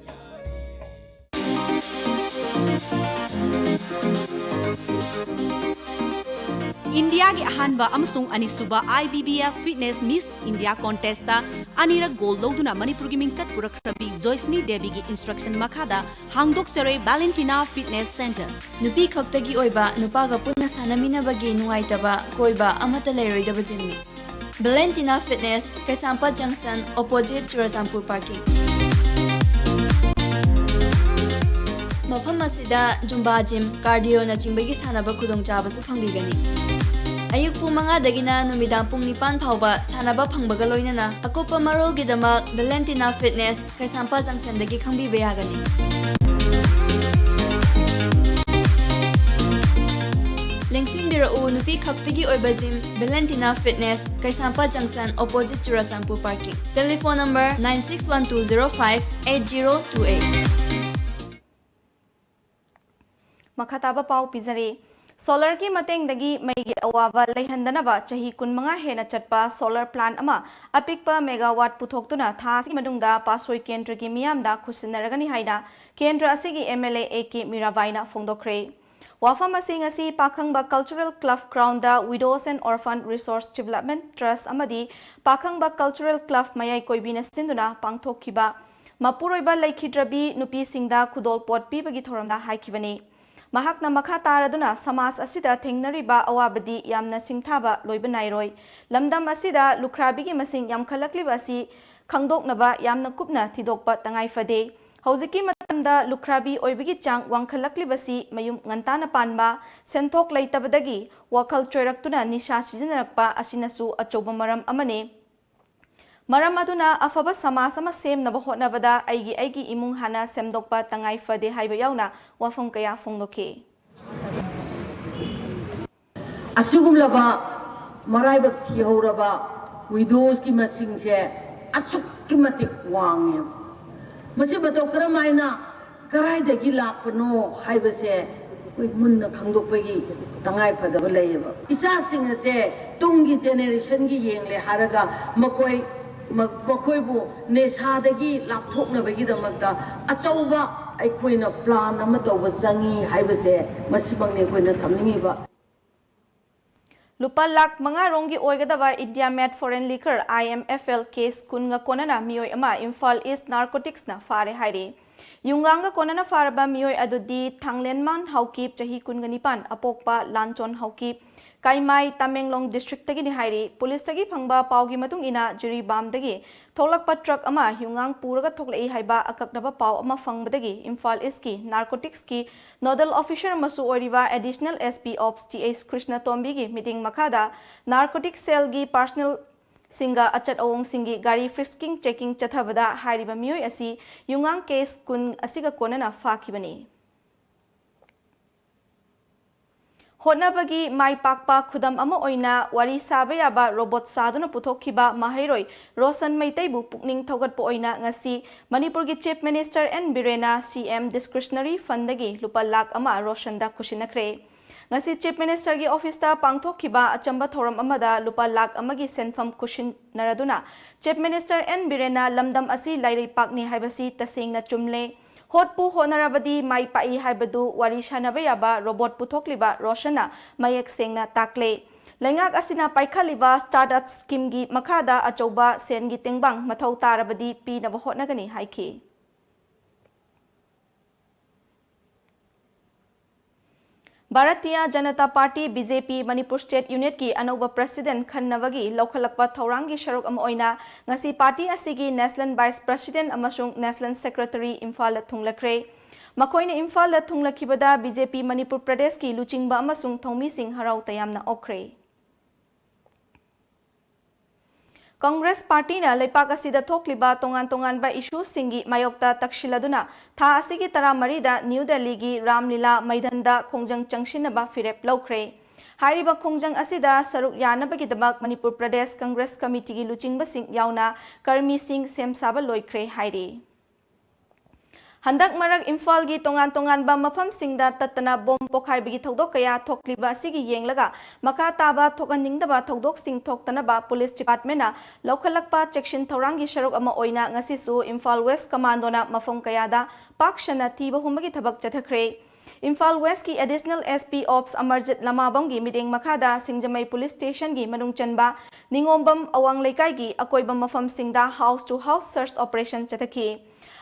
India gi ahanba amsung anisuba IBBF Fitness Miss India contest ta anira gold loduna Manipur gi mingsat purakrabi Joyceni Devi gi instruction makhada hangdok seroi Valentina Fitness Center nupi khaktagi oiba nupaga punna sanaminabagi nuaitaba koiba amata leiroidaba jimni Valentina Fitness Kaisampa Junction opposite Churachampur parking Mafam asida Zumba gym cardio na chingbagi sanaba khudongchaba su phangbigani Ayuk pung mga dagina numidang pung nipan phauba sanaba phangbaga loinana akopa marol gidamak Valentina Fitness Kaisampa Junction dagi khangbiba yagani Lengsin birau nupi khaktagi oiba gym Valentina Fitness Kaisampa Junction opposite Churachampur parking telephone number 9612058028 Makhataba pau pizari solar ki mateng dagi maigi awaba leihandanaba chahi kunmanga hena chatpa solar plant ama apikpa megawatt puthoktuna thasi madungda pasoi kendra ki miyamda khusinaragani haina kendra asigi MLA AK Mirabaina fongdokre wafam asing asi pakhangba cultural club crown da widows and orphan resource development trust amadi pakhangba cultural club mayai koibina sinduna pangthokhiba mapuroiba laikhidrabi nupi singda khudol pot pibagi thoramda haikibani Mahakna makha taraduna samas asida thengnariba awabadi yamna singthaba loiba nairoi lamdam asida lukrabigi masing yamkhalakliba asi khangdoknaba yamna kupna thidokpa tangai fade haujiki matamda lukrabi oibigi chang wangkhalakliba si mayum ngantana panba senthok leitabadagi wakhal choiraktuna nisha sijanrakpa asinasu achoba maram amane Maram aduna afaba samasama semnaba hotnabada aigi imung hana semdokpa tangai fade haiba yauna wafam kaya fongdoke Asugumlaba maraibak thihauraba widows ki masing se achukki matik wange masi bato karamaina karai dagi lakpano haiba se koi munna khangdokpagi tangai fadaba leyeba isa singa se tunggi generation gi yengle haraga makoi makoibu nesadagi lapthoknabagidamata achauba aikoina plan ama tawba changi haibase masibangne koina thamningiba Lupa lak mga rongi oigadaba India Med Foreign Liquor IMFL case kunga konana miyoi ama Imphal East Narcotics na fare haire Yunganga konana faraba miyoi adudi Thanglenman haukip chahi kungani pan apokpa lanchon haukip Kaimai Tamenglong District tagini hairi police tagi phangba paugi matung ina juri bam dagi tholakpa truck ama hyungang puraga thoklei haiba akaknaba pau ama fangbadagi Imphal East ki narcotics ki nodal officer masu oriwa additional SP Ops TH Krishna Tombi gi meeting makada narcotics cell gi personal Singa achat awong singi gari frisking checking chathabada hairiba miyoi asi yungang case kun asiga konana fakibani. Honabagi mai pakpa khudam ama oina wari sabayaba robot saduna puthokhiba mahairoi Rosan Maitaibu pukning thogat po oina ngasi Manipur gi Chief Minister N Birena CM Discretionary Fund dagi lupa lakh ama Rosanda kushinakre. Ngasi Chief Minister gi office ta pangthokhiba achamba thoram amada lupa lakh amagi senfam kushin naraduna Chief Minister N Birena lamdam asi lairei pakni haibasi tasengna chumle hotpu honarabadi mai pai haibadu wari shanaba robot puthokliba Roshana mayek sengna takle lengak asina paikhaliba startup scheme gi makhada achoba sen gi tengbang mathau tarabadi pi na hotnagani haiki. Bharatiya Janata Party BJP Manipur State Unit ki anauba President Khannawagi Lokhalakpa Thaurangi Sharuk ama oina ngasi party asigi National Vice President amasung National Secretary Imphal thunglakre makoina Imphal thunglakibada BJP Manipur Pradesh ki Luchingba amasung Thomi Singh Harau tayamna okre. Congress Party na leipak asida thokliba tongan ba issue singi mayokta takshiladuna tha asigi tara marida New Delhi gi Ramlila Maidanda khongjang changsinaba firep lawkhre hairiba khongjang asida saruk yanabagi dabak Manipur Pradesh Congress Committee gi Luchingba Singh yauna Karmi Singh semsaba loikre hairi Handak marak Imphal gi tongan ba mafam singda tatana bom pokhai bigi thodok kaya thokliba sigi yenglaga maka taba thokaningdaba thodok sing thoktana ba police department na lokhalakpa section thorangi sharuk ama oina ngasi su Imphal West commando na mafam kayada pakshana tiba humagi thabak chathakre Imphal West ki additional SP Ops Amarjit Lamabam gi mideng makhada Singjamai police station gi manung chanba ningombam awang leikai gi akoibam mafam singda house to house search operation chathaki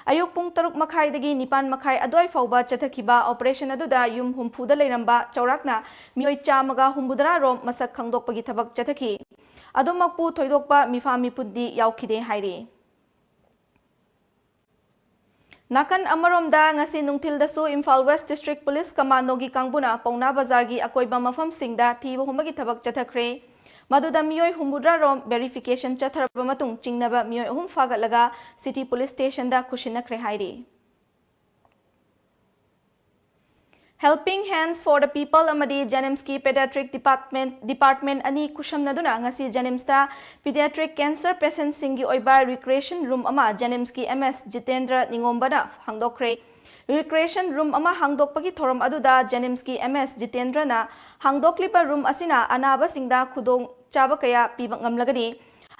Ayuk pung taruk makai dagi nipan makai adoi fauba chathakiba operation aduda yum humpuda leiramba chaurakna mioi chamaga humbudara rom masak khangdokpagi thabak chathaki adomakpu thoidokpa mifami puddi yaukhide hairi Nakan amaromda ngasi nungthildasu Imphal West District Police Commando gi kangbuna Pauna Bazar gi akoiba mafam singda thiba humagi thabak chathakre Maduda miyoi humbudra rom verification chatharaba matung chingnaba miyoi hum fagalaga City Police Station da kushinakre hairi Helping Hands for the People amadi Janimski Pediatric Department ani kushamnaduna ngasi Janimsta Pediatric Cancer Patient singi oiba recreation room ama Janimski MS Jitendra Ningombana hangdokre Recreation room ama hangdokpagi thoram aduda Janimski MS Jitendra na hangdoklipa room asina anaba singda khudong chaba kaya pibang ngamlagani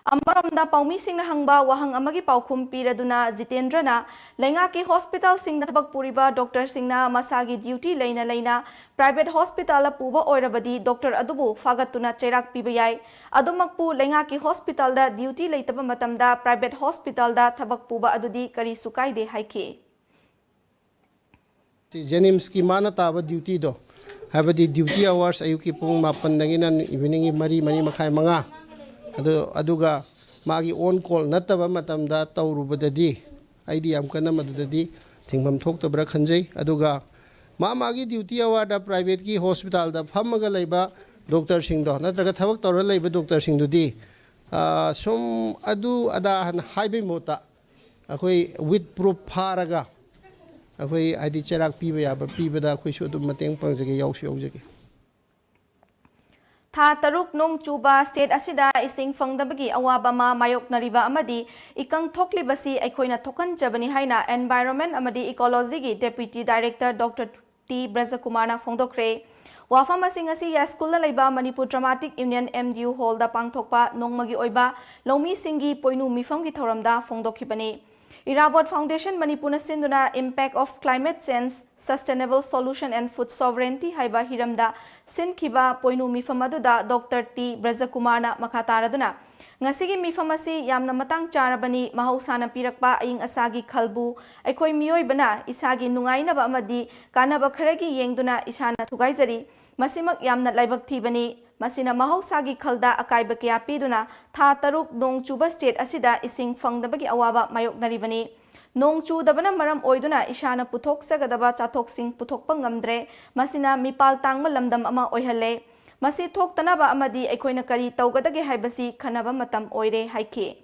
Amaramda paumi singna hangba wahang amagi paukhum piraduna Jitendra na lengaki hospital singna thabak puriba doctor singna masagi duty leina private hospital puba oirabadi doctor adubu fagatuna chairak pibayai adumakpu lengaki hospital da duty leitaba matamda private hospital da thabak puba adudi kari sukaide haike Janimski mana taba duty do habadi duty hours ayuki pung mapan danginan evening mari makai manga aduga magi on call nataba matamda tawrubadadi aidi am kana madudadi thingmam thoktabra khanjai aduga magi duty hour da private ki hospital da phamaga leiba doctor sing do natraga thabak tawra leiba doctor sing dudi sum adu ada han haibe mota akoi with proof pharaga akoi aidi cherak piba ya ba piba da akoi shu dum mateng pangjage yaujage Tha taruk nong chuba state asida ising fangdabagi awaba ma mayok nariba amadi ikang thokli basi aikoina thokan jabani haina environment amadi ecology gi deputy director Dr. T Brajakumar na phongdokre wafam asing asi ya school la leiba Manipur Dramatic Union MDU hall da pangthokpa nongmagi oiba lomi singi poinu mifam gi thoramda phongdokhibani Irawat Foundation Manipur Sinduna Impact of Climate Change, Sustainable Solution and Food Sovereignty haiba hiramda sinkiba poinu mifamaduda Dr. T Brajakumar na makataraduna ngasigi mifamasi yamna matang charabani mahausana pirakpa aying asagi khalbu aikoi miyoi bana isagi nungaina ba amadi kanaba kharagi yengduna isana thugaijari masimak yamna laibak thibani masina mahawsagi khalda akaiba kaya piduna tha taruk nong chuba state asida ising fangdabagi awaba mayoknaribani. Nong chudabana maram oiduna ishana puthok sagadaba chathok sing puthokpa ngamdre masina mipal tangma lamdam ama oihale. Masi thoktanaba amadi aikoina kari tawgadage haibasi khanaba matam oire haike.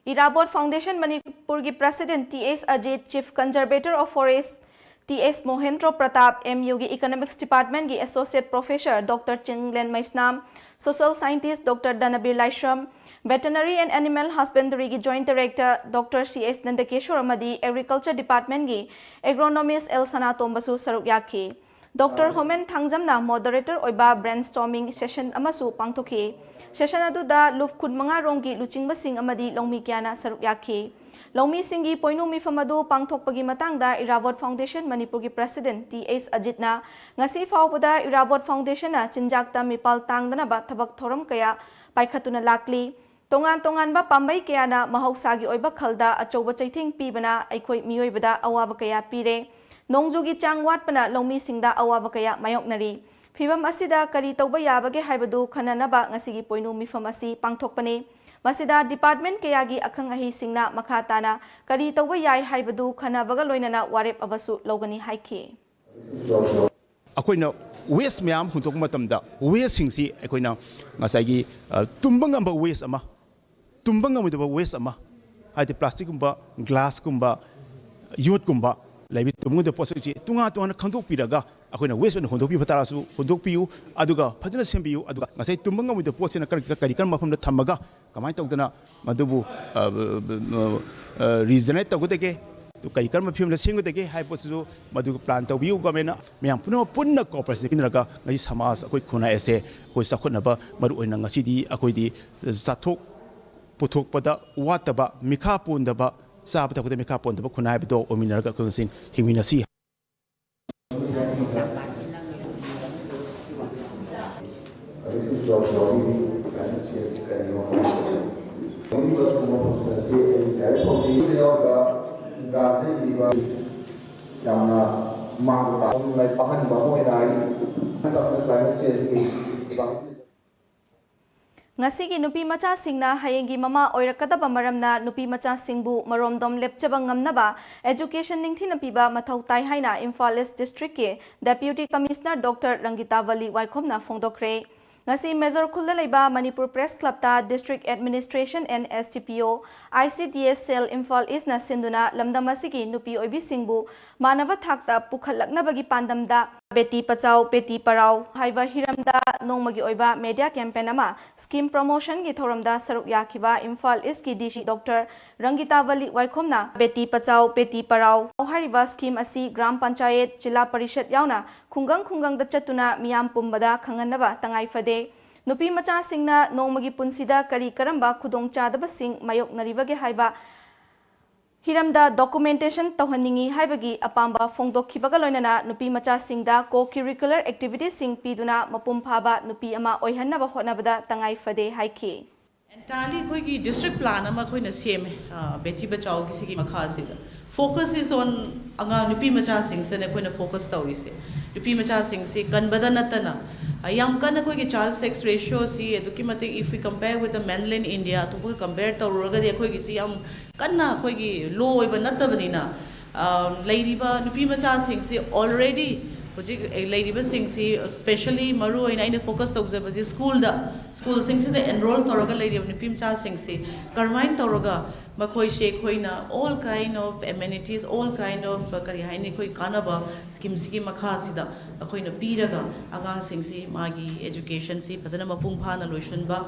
Irabot Foundation Manipur ki President T.S. Ajit, Chief Conservator of Forest T.S. Mohendro Pratap, MU ki Economics Department ki Associate Professor Dr. Chinglen Maisnam, Social Scientist Dr. Danabir Laishram, Veterinary and Animal Husbandry ki Joint Director Dr. C.S. Nandakeshwar amadi Agriculture Department ki Agronomist El Sanatombasu Saruk Yaki. Dr. Homen Thangzamna Moderator oiba brainstorming session amasu pangtokhi. Session aduda lup khud manga rongi luchingba sing amadi longmi kyana saruk yakhi. Longmi singi poinu mi famadu pangthokpagi matangda Irabot Foundation Manipur ki President T.S. Ajitna ngasi fawpada Irabot Foundation na chinjakta mipal tangdana ba thabak thoram kaya paikhatuna lakli. Tongan ba pambai kaya na mahausagi oiba khalda achoba chaithing pibana aikoi miyoibada awaba kaya pire. Nongjugi chang watpana longmi singda awaba kaya mayoknari. Fibam asida kari tawba yabage haibadu khananaba ngasigi poinu mifam asi pangthokpani. Masida department kayagi akhang ahi singna makhatana kari tawba yai haibadu khanabaga loinana warep abasu logani haiki. Akoina waste mayam huntok matamda waste singsi akoina ngasagi tumbang amba waste ama tumbang amidaba waste ama hadi plastic kumba glass kumba yod kumba laibi tumuda posachi tunga khangdok piraga akoina waste on hondok pi patarasu hondok piu aduga phajana sembiu aduga ngasai tumbang amida posena kari kan mafamda thamaga kamai tawdana madubu reasonate tawdege to kai karma film la singo dege hai posu madu plan to view government myam punna cooperation pinraga ngai samas akoi khuna ese koi sakhona ba maru oina ngasi di akoi di sathok puthok pada wataba mikha pondaba sab ta mikha pondaba khuna hai do ominarga konsin himinasi Ngasigi nupi macha singna hayengi mama oirakadaba maramna nupi macha singbu maromdom lepchaba ngamnaba education ningthina piba mathau tai haina Imphal East District ke Deputy Commissioner Dr. Rangita Vali Waikhomna phongdokre. Ngasi Major Khulda Leiba Manipur Press Club ta District Administration and STPO ICDS Cell Imphal East na sinduna lamdamasigi nupi oibi singbu manava thakta pukhalaknabagi pandamda Beti Pachao Beti Parao haiba hiramda nongmagi oiba media campaign ama scheme promotion gi thoramda saruk yakhiba Imphal East ki DC Dr. Rangita Vali Waikhomna Beti Pachao Beti Parao hariba scheme asi Gram Panchayat Jilla Parishad yauna khungang da chatuna miyam pumbada khanganaba tangai fade nupi macha singna nongmagi punsida kari karamba khudong chadaba sing mayok naribage haiba Hiramda documentation tawhaningi haibagi apamba phongdokhibaga loinana nupi macha singda co-curricular activities sing piduna mapum phaba nupi ama oihannaba hotnabada tangai fade haiki. Entirely khoi district plan ama khoi na same beti bachao ki sigi makha sida focus is on anga nupi macha sing se ne khoi na focus tawi se nupi macha sing se kanbada natana yam kana khoi ki child sex ratio si eduki mate if we compare with the mainland India to compare tawraga de khoi ki si yam kanna khoi ki low oiba natabani na leiriba nupi macha sing se already lady singsi especially maru in focus to school singsi the enroll toroga lady of nipim cha singsi karmain toroga makoi shek hoina all kind of amenities all kind of kari haini koi kanaba scheme siki makha sida akoi na piraga agang singsi magi education si phasana mapung phana lotion ba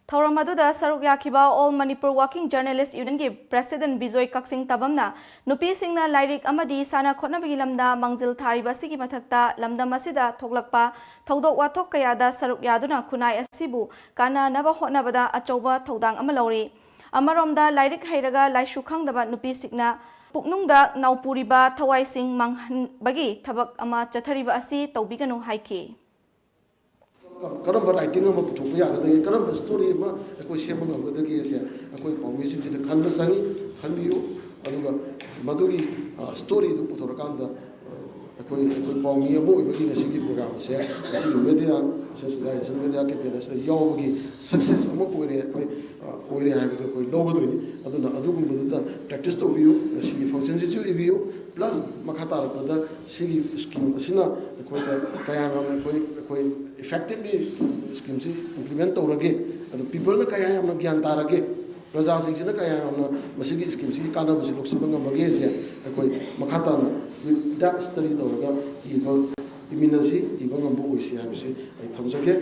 Thauramadu saruk yakhiba All Manipur Working Journalist Union ki President Bijoy Kaksing Tabamna nupi singna lairik amadi sana khotnabagi lamda mangzil thariba sigi mathakta lamdam asida thoklakpa thodok wathok kayada saruk yaduna khunai asibu kana naba hotnabada achauba thodang ama lori Amaromda lairik hairaga laishu khangdaba nupi sikna puknungda naupuriba thawaising manghanbagi thabak ama chathariba asi tawbiganu haike. Karamba writing ama puthokpa yagadagi karamba story ama akoi sema ngamgadagi ase akoi pawmesing sida khanba sangi khanbiyu aduga madugi story du puthorakanda akoi pawmi amo ibagi ngasigi program ase asigi media sensitization media campaign ase yawgi success amo oire akoi oire haibadu akoi logodoini aduna adugumbuda practice tobiyu ngasigi function sichu ibiyu plus makhata rakpada sigi scheme asina akoi kaya akoi effectively scheme si implement tawrage adu people na kaya yamna gyan tarage praja sing sina kaya yamna masigi scheme si kana busi loksim ngambage se akoi makhata na with that study tawraga iba iminasi iba ngambo oisi habisi ai thamjage.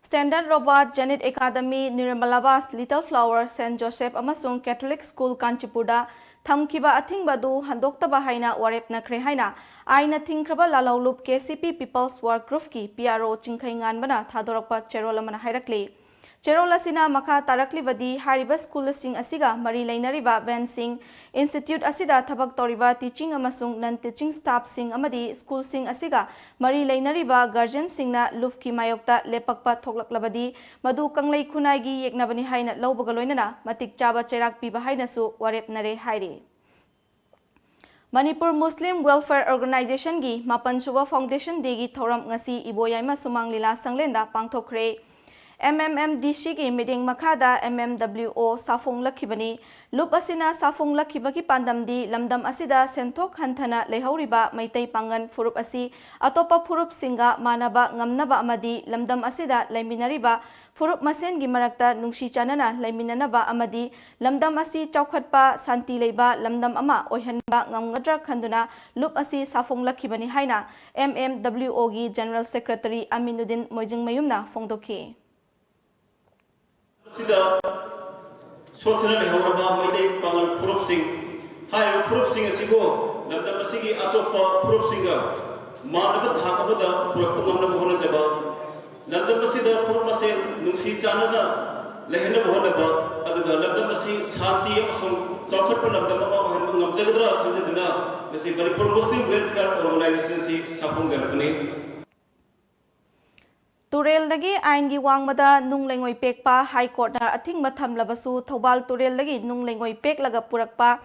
Standard Robert Janet Academy, Nirmalabas, Little Flower, St. Joseph, Amasung Catholic School, Kanchipuda, Thamkiba Athingbadu, Handoktaba Haina, Warepna Krehaina, Aina Thinkraba Lalaulup, KCP People's Work Group Ki, PRO Chingkaingan Bana, Thadorakpa, Cherolamana Hirakli. Cherola Sina Maka Tarakli Vadi, Hariba School Sing Asiga, Mari Lainariva, Van Sing, Institute Asida, Tabak Toriva, Teaching Amasung, Non Teaching Staff Sing Amadi, School Sing Asiga, Mari Lainariva, Guardian Singna, Lufki Mayokta, Lepakpa Toklak Labadi, Madu Kanglay Kunagi, Yeknabani Haina, Lobagaloina, Matik Chaba Cherak Piba Hainasu, Warep Nare Hairi. Manipur Muslim Welfare Organization Gi, Mapan Suba Foundation Degi Thoram Ngasi, Iboyama Sumang Lila Sanglenda, Pangtokre. MMMDC ki meeting makada MMWO safong lakhibani lup asina safong lakhibagi pandamdi lamdam asida senthok hanthana lehauriba maitai pangan furup asi atopa furup singa manaba ngamnaba amadi lamdam asida laiminariba furup masen gi marakta nungsi chanana laiminanaba amadi lamdam asi chaukhatpa santi leiba lamdam ama oihanba ngamngadra khanduna lup asi safong lakhibani haina MMWO gi General Secretary Aminuddin Moijingmayumna fongdokhi. Sida sothana lehauraba maidai pangal phurup sing hai phurup sing asigo lamdam asigi atopa phurup singa manaba thakabada phurup ngamna bohona jaba lamdam asida phurup ase nungsi chanada lehna bohona ba aduga lamdam asi shanti amasung chaukhatpa lamdam ama ohan ngamjagadra khamjaduna ngasi Manipur Muslim Welfare Organization si sapong garapani. Turel lagi aingi wangmada nunglengoi pekpa High Court na ating matham labasu Thobal Turel lagi nunglengoi pek laga purakpa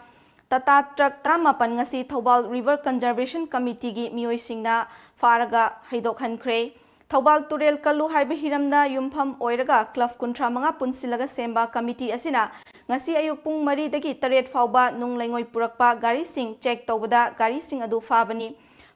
tata truck tramapan ngasi Thobal River Conservation Committee gi mioi singna faraga haidok hankre Thobal Turel kalu haiba hiramna yumpham oiraga club kuntra manga punsilaga semba committee asina ngasi ayuk pung 3 dagi 8 fauba nunglengoi purakpa gari sing check tawbada gari sing adu fabani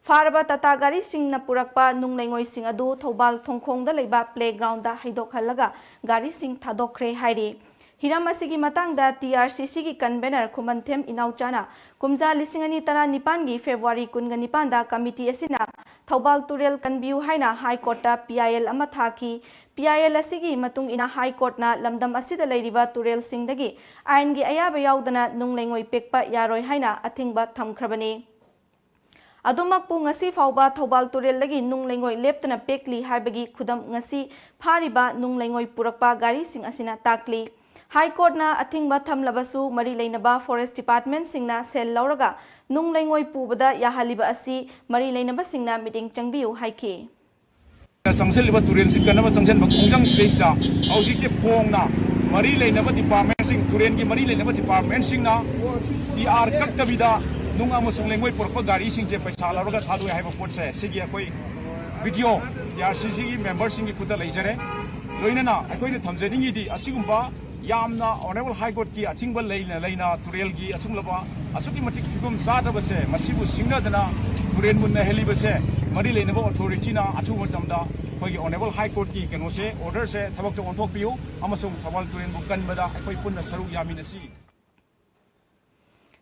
Faraba tata gari sing na purakpa nunglengoi sing adu Thobal thongkhong da leiba playground da haidok halaga gari sing thadokre hairi hiram asigi matang da TRCC gi convener Khumanthem Inauchana kumja lisingani tara nipan gi February kunga nipan da committee asina Thobal Turel kanbiu haina High Court da PIL ama thaki PIL asigi matung ina High Court na lamdam asida leiriba Turel sing dagi ain gi ayaba yaudana nunglengoi pekpa yaroi haina athingba thamkhrabani Adumak po ngasi fauba Thobal Turel lagi nunglengoi leptana pekli haibagi khudam ngasi phariba nunglengoi purakpa gari sing asina takli High Court na athingba thamlabasu mari leinaba Forest Department singna sel lauraga nunglengoi pubada yahaliba asi mari leinaba singna meeting changbiu haike Sangselliba Turel sing kanaba sangselba kungjang stage da ausi che phongna mari leinaba department sing Turen gi mari leinaba department singna TR kaktabida nunga amasung lengoi porpa gari singje paisa laraga thadu haiba pot se sigi akoi video TRCC gi members singi kuta leijare loinana akoi thamjadingi di asigumba yamna honorable high court ki achingba leina Turel gi asunglaba asuki matik figum chadaba se masibu singnadana Turen munna heliba se mari leinaba authority na achu matamda koi honorable high court ki keno se order se thabak to onthok piu amasung Thobal Turen bu kanbada akoi punna saru yaminasi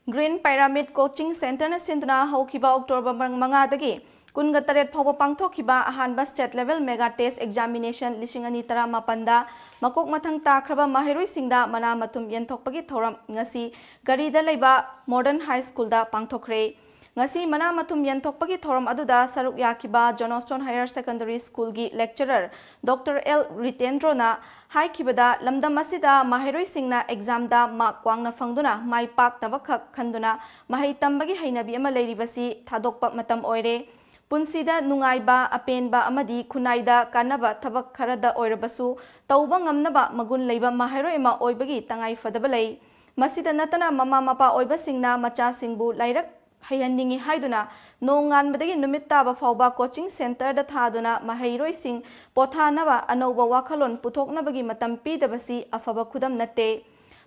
Green Pyramid Coaching Center na sinduna haukiba October manga dagi kunga taret phawa pangthokiba ahanba state level mega test examination lisingani tara mapanda makok mathang takraba mahiroi singda mana matum yenthokpagi thoram ngasi gari da leiba modern high school da pangthokre ngasi mana matum yanthokpagi thoram aduda saruk yakiba Johnston Higher Secondary School gi lecturer Dr. L. Ritendro na haikibada lamdam asida maheroi singna exam da mark wangna fangduna mai pak nabakha khanduna mahai tambagi hainabi ama leiribasi thadokpa matam oire punsida nungaiba apenba amadi khunaida kanaba thabak kharada oirabasu tauba ngamnaba magun leiba maheroi ma oibagi tangai fadaba lei masida natana mama mapa oiba singna macha singbu lairak hayaningi haiduna nongan badagi numit taba fauba coaching center da thaduna mahairoi sing pothanaba anoba wakhalon puthoknabagi matam pidabasi afaba khudam natte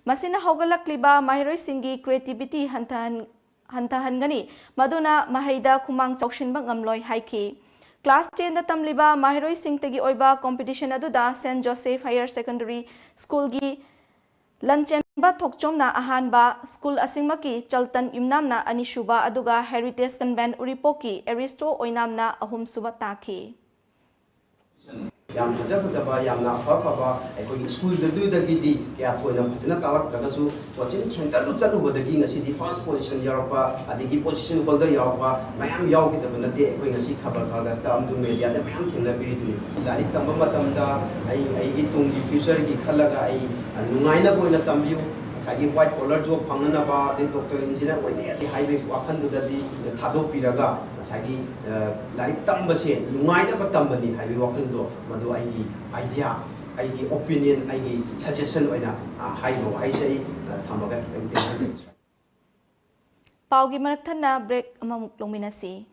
masina hogalakliba mahairoi singi creativity hantahangani maduna mahaida khumang chaukshinba ngamloi haiki class 10 da tamliba mahairoi singtagi oiba competition aduda St. Joseph Higher Secondary School gi Lanchenba Thokchomna ahanba school asingmaki Chaltan Imnamna Anishuba aduga Heritage Convent Uripoki Aristo Oinamna ahum suba taki. Yam Jabba Yamna Papa, a school the do the Gidi, Yatona Pazina Talak Tagasu, watching Center to Chalu, the King, the first position Europa, at the position holder Europa, Mayam Yogi, the day when a Sikh Habagastam to media, the man can be to Lari Tambatamda, I get to diffuser, Kalaga, and Numaina go in a tambu. Sagi white collar job Panganaba, the doctor engineer, where they at the highway Wakan to the Tado Piraga, Sagi like Tambase, Lumaina Batambani, Highway Wakan do, Madu idea, opinion, suggestion, or high no, I say Tamaga and Paugi Maraktana break among Luminasi.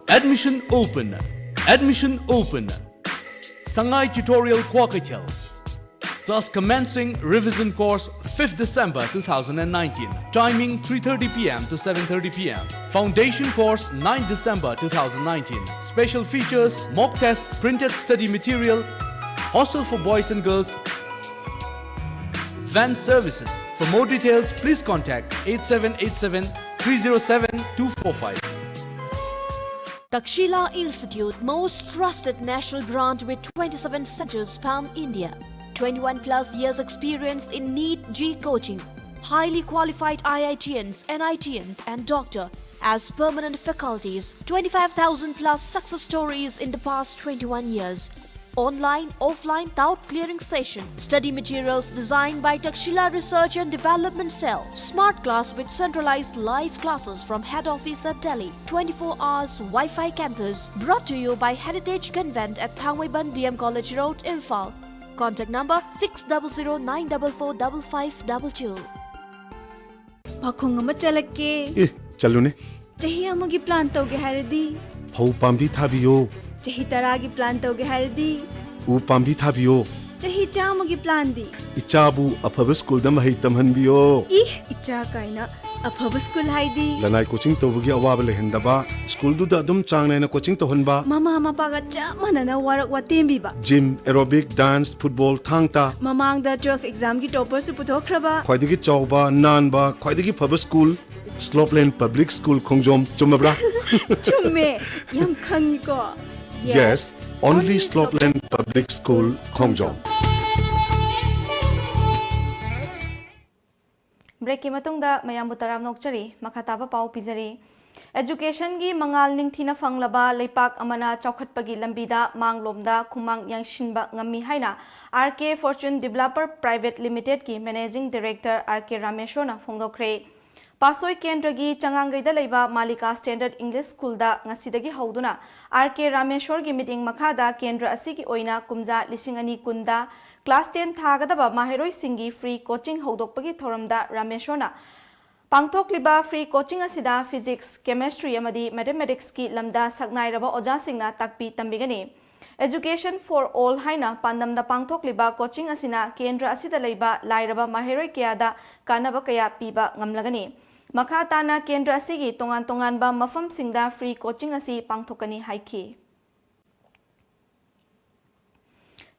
Admission open. Admission open. Sangai Tutorial Kwakatel. Class commencing revision course 5th December 2019. Timing 3:30 p.m. to 7:30 p.m. Foundation course 9th December 2019. Special features mock tests, printed study material, hostel for boys and girls, van services. For more details, please contact 8787 307 245. Takshila Institute, most trusted national brand with 27 centers span India. 21 plus years experience in NEET G coaching, highly qualified IITians, NITians and doctor as permanent faculties, 25,000 plus success stories in the past 21 years. Online, offline, doubt clearing session, study materials designed by Takshila Research and Development Cell, smart class with centralized live classes from head office at Delhi, 24 hours Wi-Fi campus, brought to you by Heritage Convent at Thangwaiban DM College Road, Imphal. Contact number 600-944-5522. Pakhong ama chalake. Chalune. Chahi amagi plan toge haradi. Phau pambi thabiyo. Chahi taragi plan toge haradi. U pambi thabiyo. Chahi chamagi plan di. Ichabu afaba school da mahai tamhanbiyo. Icha kaina afaba school haidi. Lanai coaching tawagi awaba lehendaba. School du da dum changna na coaching tawhanba. Mama paga chamana na warak watembi ba. Gym, aerobic, dance, football, thangta. Mamang da 12th exam ki topper su puthokraba. Khwaidagi chawba, nanba, khwaidagi phaba school. Slopeland Public School Khongjom chumabra. Chumme yam khangi ko. Yes, only Slopeland Public School Khongjom. Break ki matungda mayambu taram nokchari makhataba pau pizari. Education gi mangal ningthina fanglaba leipak amana chaukhatpagi lambida manglomda khumang yangshinba ngami haina RK Fortune Developer Private Limited ki Managing Director RK Rameshona phongdokre. Pasoi Kendragi Changangaida Leiba Malika Standard English School da ngasidagi hauduna RK Rameshwar gi meeting makhada Kendra asigi oina kumja lisingani kunda class 10 thagadaba maheroi singi free coaching haudokpagi thoramda Rameshwarna pangthokliba free coaching asida physics chemistry amadi mathematics ki lamda saknairaba oja singna takpi tambigani Education for all haina pandamda pangthokliba coaching asina Kendra asida leiba lairaba maheroi kiyada kanaba kaya piba ngamlagani Makhatana Kendra asigi tongan ba mafam singda free coaching asi pangthokani haiki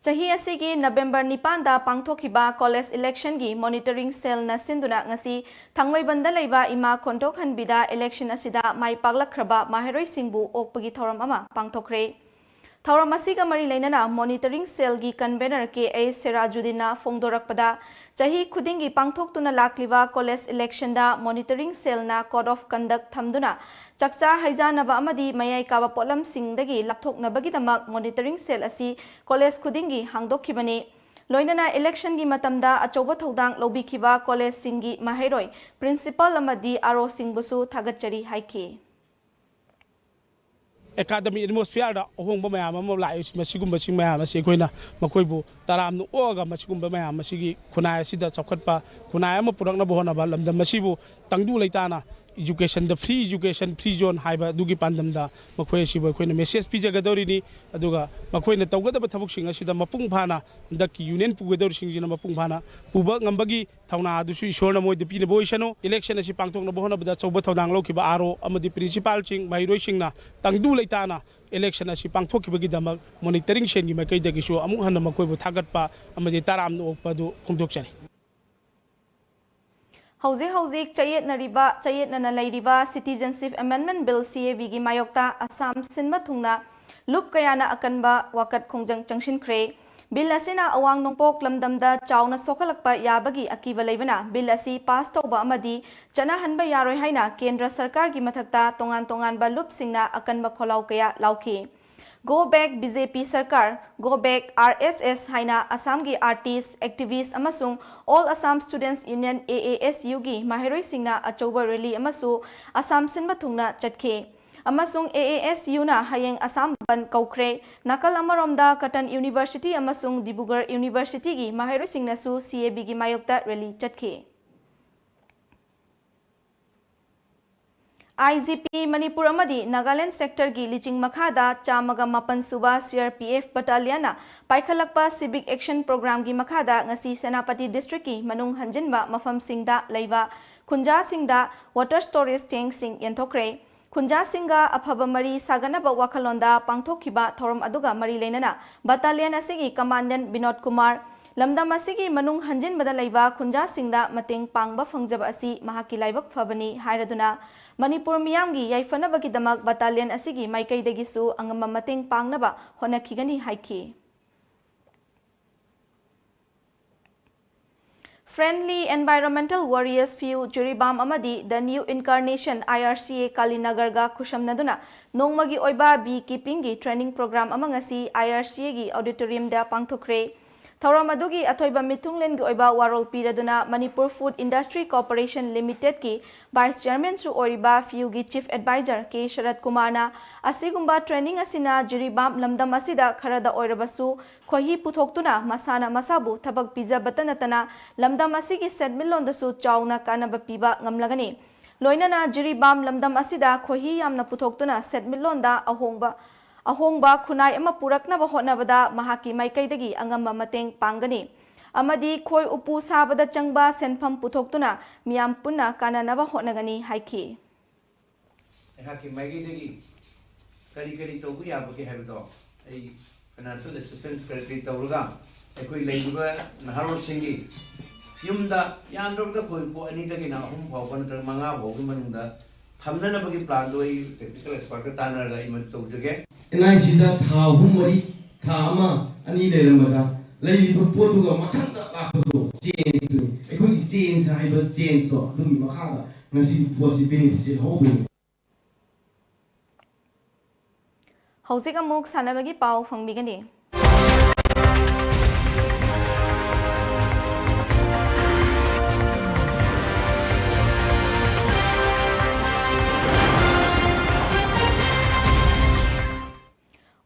Sahi asigi November 9 da pangthokhiba college election gi monitoring cell na sinduna ngasi Thangwaibanda leiba ima khontok hanbida election asida mai paglakhraba maheroi singbu okpagi thoram ama pangthokre Thauram asiga mari lainana monitoring cell gi convener KA Serajudina Fongdorakpada Chahi khudingi pangthoktuna lakliwa college election da monitoring cell na code of conduct thamduna chaksa haijanaba amadi mayai kaba polam singdagi lapthoknabagi monitoring cell asi college khudingi hangdokhibani Loinana election gi matamda achoba thodang lobikhiba college singi mahairoi principal amadi aro singbusu thagatchari haiki Academy atmosphere da ohong ba mayam am lai masigum basing mayam asi koina makoibu taram nu oga masigum ba mayam masigi khunai sida chakhatpa khunai am purakna bohona ba lamdam masibu tangdu leitana education the free education free zone haiba dugi pandam da makoi sibo koina message pijagadori ni aduga makoina tawgada ba thabuk sing asida mapung phana dakki union pugadori sing jina mapung phana puba ngambagi thawna adusu ishorna moi de pina boisano election asi pangtok na bohona ba chawba thawdang lokiba aro amadi principal sing mairoi singna tangdu leitana election asi pangthokibagi damak monitoring shen gi makai dagi su amu hanna makoi bu thagatpa amadi taram no okpa du khongdokchari Hauzik chayet na lairiba Citizenship Amendment Bill CAV gi mayokta Assam sinma thungna lup kayana akanba wakat khongjang changshin kre bill asina awang nongpok lamdamda chawna sokalakpa yabagi akiba leibana bill asi pass tawba amadi chana hanba yaroi haina kendra sarkar gi mathakta tongan ba lup singna akanba kholau kaya lauki Go back BJP Sarkar, go back RSS haina Assam gi artists, activists amasung All Assam Students Union AASU gi mahiroi singna achoba rally amasu Assam sinma thungna chatke. Amasung AASU na hayeng Assam ban kaukre nakal amaromda Cotton University amasung Dibrugarh University gi mahiroi singna su CAB gi mayokta rally chatke. IGP Manipur amadi Nagaland sector gi liching makhada chamaga mapan suba CRPF battalion na paikhalakpa civic action program gi makhada ngasi Senapati district ki manung hanjinba mafam singda leiwa khunja singda water storage tank sing yenthokre khunja singa aphaba mari sagana ba wakhalonda pangthokhiba thorom aduga mari leinana battalion asigi commandant Binod Kumar lamdam asigi manung hanjin bada leiwa khunja singda mateng pangba fangjaba asi mahaki laibak phabani hairaduna Manipur miyamgi yaifanabagi damak battalion asigi maikai dagisu angama mateng pangnaba honakhigani haiki Friendly Environmental Warriors Few Juribam Amadi The New Incarnation IRCA Kalinagar ga kushamnaduna nongmagi oiba beekeeping gi training program amangasi IRCA gi auditorium da pangthokre Thauram adugi athoiba mithunglen gi oiba warol piraduna Manipur Food Industry Corporation Limited ki Vice Chairman su oriba Few gi Chief Advisor K Sharat Kumar na asigumba training asina Juribam lamdam asida kharada oirabasu khohi puthoktuna masana masabu thabak pizza batanatana lamdam asigi sedmilon dasu chawna kanaba piba ngamlagani loinana Juribam lamdam asida khohi yamna puthoktuna sedmilon da ahongba khunai ama purakna ba hotnabada mahaki maikaidagi angamba mateng pangani amadi khoi upu sabada changba senpham puthokuna miyam punna kananaba hotnagani haiki ehaki maigidagi kari togu yabaki habdo ai financial assistance kari tawruga ekoi leiba naharol singi yumda yandroga khoi po ani dagi na hum phawpan tar manga bhogi manunda thamnana bagi plan doi technical expert ka tanara iman tawjage NIC da tha humari tha ama ani leramada leiba potuga mathanda lakado change ekoi change haiba change to dumi makhala ngasi posi benefit hobi Hauzik amuk sanabagi pau fangbigani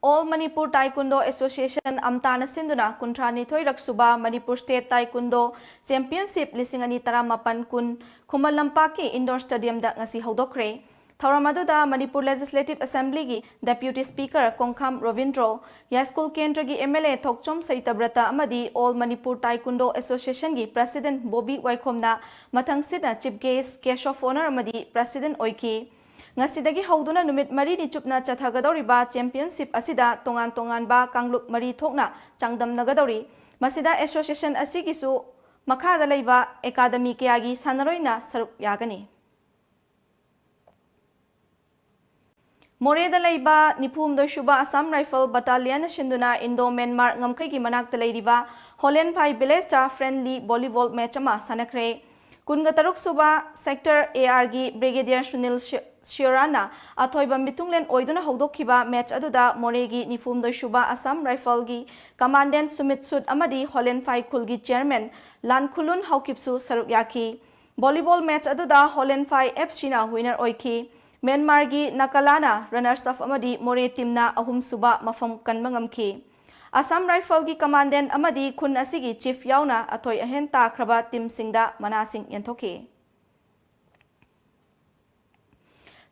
All Manipur Taekwondo Association Amtana Sinduna Kuntrani Thoi Raksuba Manipur State Taekwondo Championship Lisingani Taramapan Kun Khumalampaki Indoor Stadium da ngasi hodokre Thauramadu da Manipur Legislative Assembly gi Deputy Speaker Kongkham Ravindro Ya School Kendra gi MLA Thokchom Saitabrata amadi All Manipur Taekwondo Association gi President Bobby Waikhomna mathang sina Chief Guest Guest of Honor amadi President Oiki Ngasidagi hauduna numit mari ni chupna chathagadoriba championship asida tongan ba kanglup mari thokna changdam nagadori masida association asigisu makhada leiba academy kayagi sanaroina saruk yagani Moreda Laiba, Nipum Doshuba, Assam Rifle Battalion, Shinduna, Indo Myanmar, Ngamkaki Manak the Ladiva, Holland Pai Village Star Friendly Volleyball Matchama, Sanakre, Kungataruk Suba, Sector ARG, Brigadier Sunil Shiorana, Atoiba Mitunglen Oiduna Hodokiba, Match Aduda, Moregi, Nipum Doshuba, Assam Rifle Gi, Commandant Sumit Sud Amadi, Holland Pai Kulgi Chairman, Lan Kulun Haukipsu Sarukyaki, Volleyball Match Aduda, Holland Pai Epshina, winner Oiki. Myanmar gi Nakalana runners up amadi More timna ahum suba mafam kanmangamki. Assam Rifle gi commandant amadi khun asigi chief yauna athoi ahen takraba tim singda manasing yanthoki.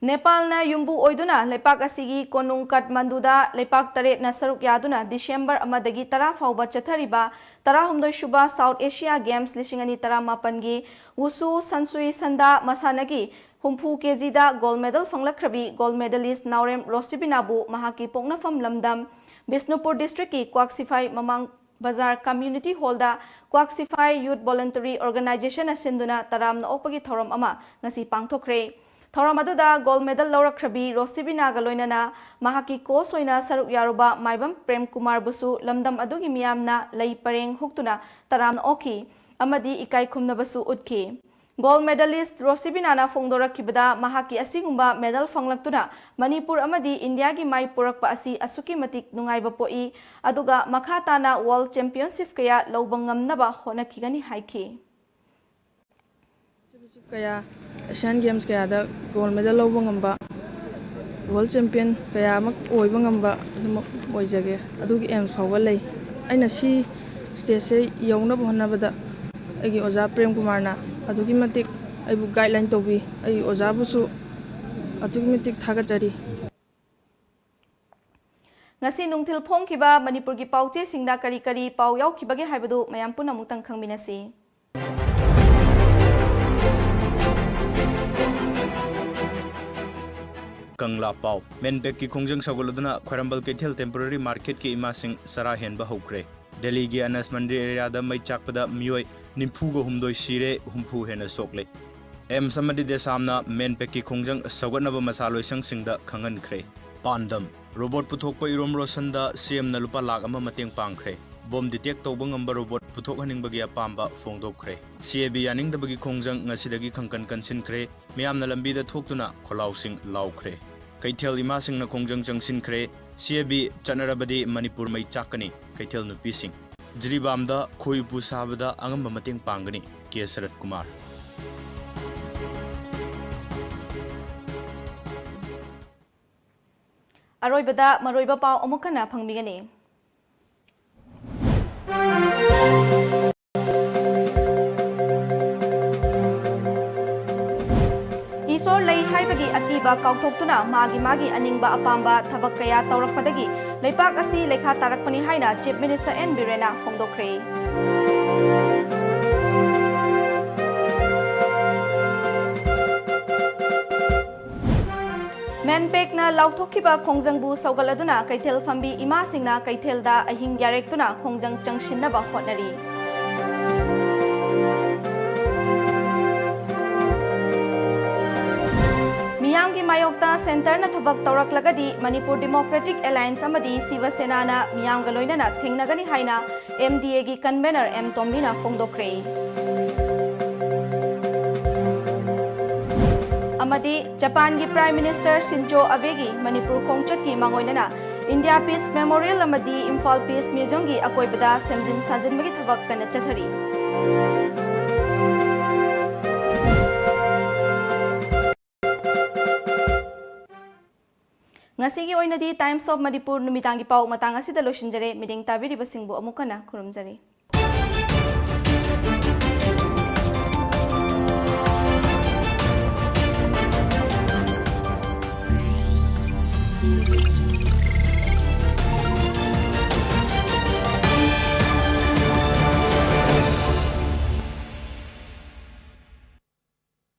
Nepal na yumbu oiduna lepak asigi konung Kathmanduda lepak taret na saruk yaduna December amadagi tara fauba chathariba tara humdoi shuba South Asia Games lishingani tara mapangi wusu sansui sanda masanagi Humpu Kezida gold medal Fanglakrabi gold medalist Naurem Rosibinabu Mahaki Pongnafam Lamdam Bisnupur District ki Kwaksify Mamang Bazar Community Holda Kwaksify Youth Voluntary Organization Asinduna Taram na opagi thoram ama ngasi pangthokre thoram aduda gold medal Laurakrabi Rosibina galoinana Mahaki ko soina saruk yaruba Maibam Prem Kumar Busu Lamdam adugi miyamna lay pareng huktuna taram na oki amadi ikai khumna basu utki Gold medalist Rosibinana Fongdora Kibada Mahaki Asingumba medal Fanglaktuna Manipur Amadi India gi Mai Purakpa Asi Asuki Matik Nungaiba Poi Aduga Makhatana World Championship kaya Laubangam Naba Honakigani Haiki Kaya Asian Games kaya da gold medal Laubangamba World Champion kaya mak oibangamba oijage adugi aims fawalai aina si stage yauna bhonabada agi oja Prem Kumarna adugi matik aibu guideline tobi ai oja busu adugi matik thagachari ngasi nungthil phongkiba Manipur gi pauche singda kari kari pau yaukibage haibadu mayam puna mutang khangminasi Kangla Pau Menbek ki khongjang sagoloduna Khwarambal Kethel temporary market ki imasing sara henba hokre Delhi gi Anas Mandir area da mai chakpada mioi nimfu go humdoi sire humfu hena sokle em samadi de samna Menbek ki khongjang sagonaba masaloi sangda khangan khre Pandam robot puthokpa irom rosanda CM na lupa lakh ama mateng pangkhre bom detect tawba ngamba robot puthok haningbagi apamba fongdokkhre CAB yaningdabagi khongjang ngasidagi khangkan kansinkhre miyamna lambida thoktuna kholausing laukhre Kaithel imasing na khongjang changsinkhre CAB chanarabadi Manipur mai chakani Kaithel nupising Jiribamda khoipu sabada angamba mateng pangani K Sarat Kumar Aroibada maroiba pau amukana phangmigani Isor lay haibagi akiba kautoktuna magi aningba apamba thabak kaya taurakpadagi leipak asi lekha tarakpani haina Chief Minister N Birena fongdokre Menpek na lauthokiba khongjangbu saugaladuna Kaithel fambi imasingna Kaithelda ahing yarektuna khongjang changshinnaba hotnari Miyamgi Mayokta Center na thabak tawraklagadi Manipur Democratic Alliance amadi Siva Sena na miyamga loinana thingnagani haina MDA gi convener M Tombina fongdokre amadi Japan gi Prime Minister Shinzo Abe gi Manipur khongchat gi mangoinana India Peace Memorial amadi Imphal Peace Museum gi akoibada semjin sanjinbagi thabak kana chathari Ngasigi oinadi Times of Manipur numitangi pau matang asida loshinjare miding tabiri basingbu amukana kurumjari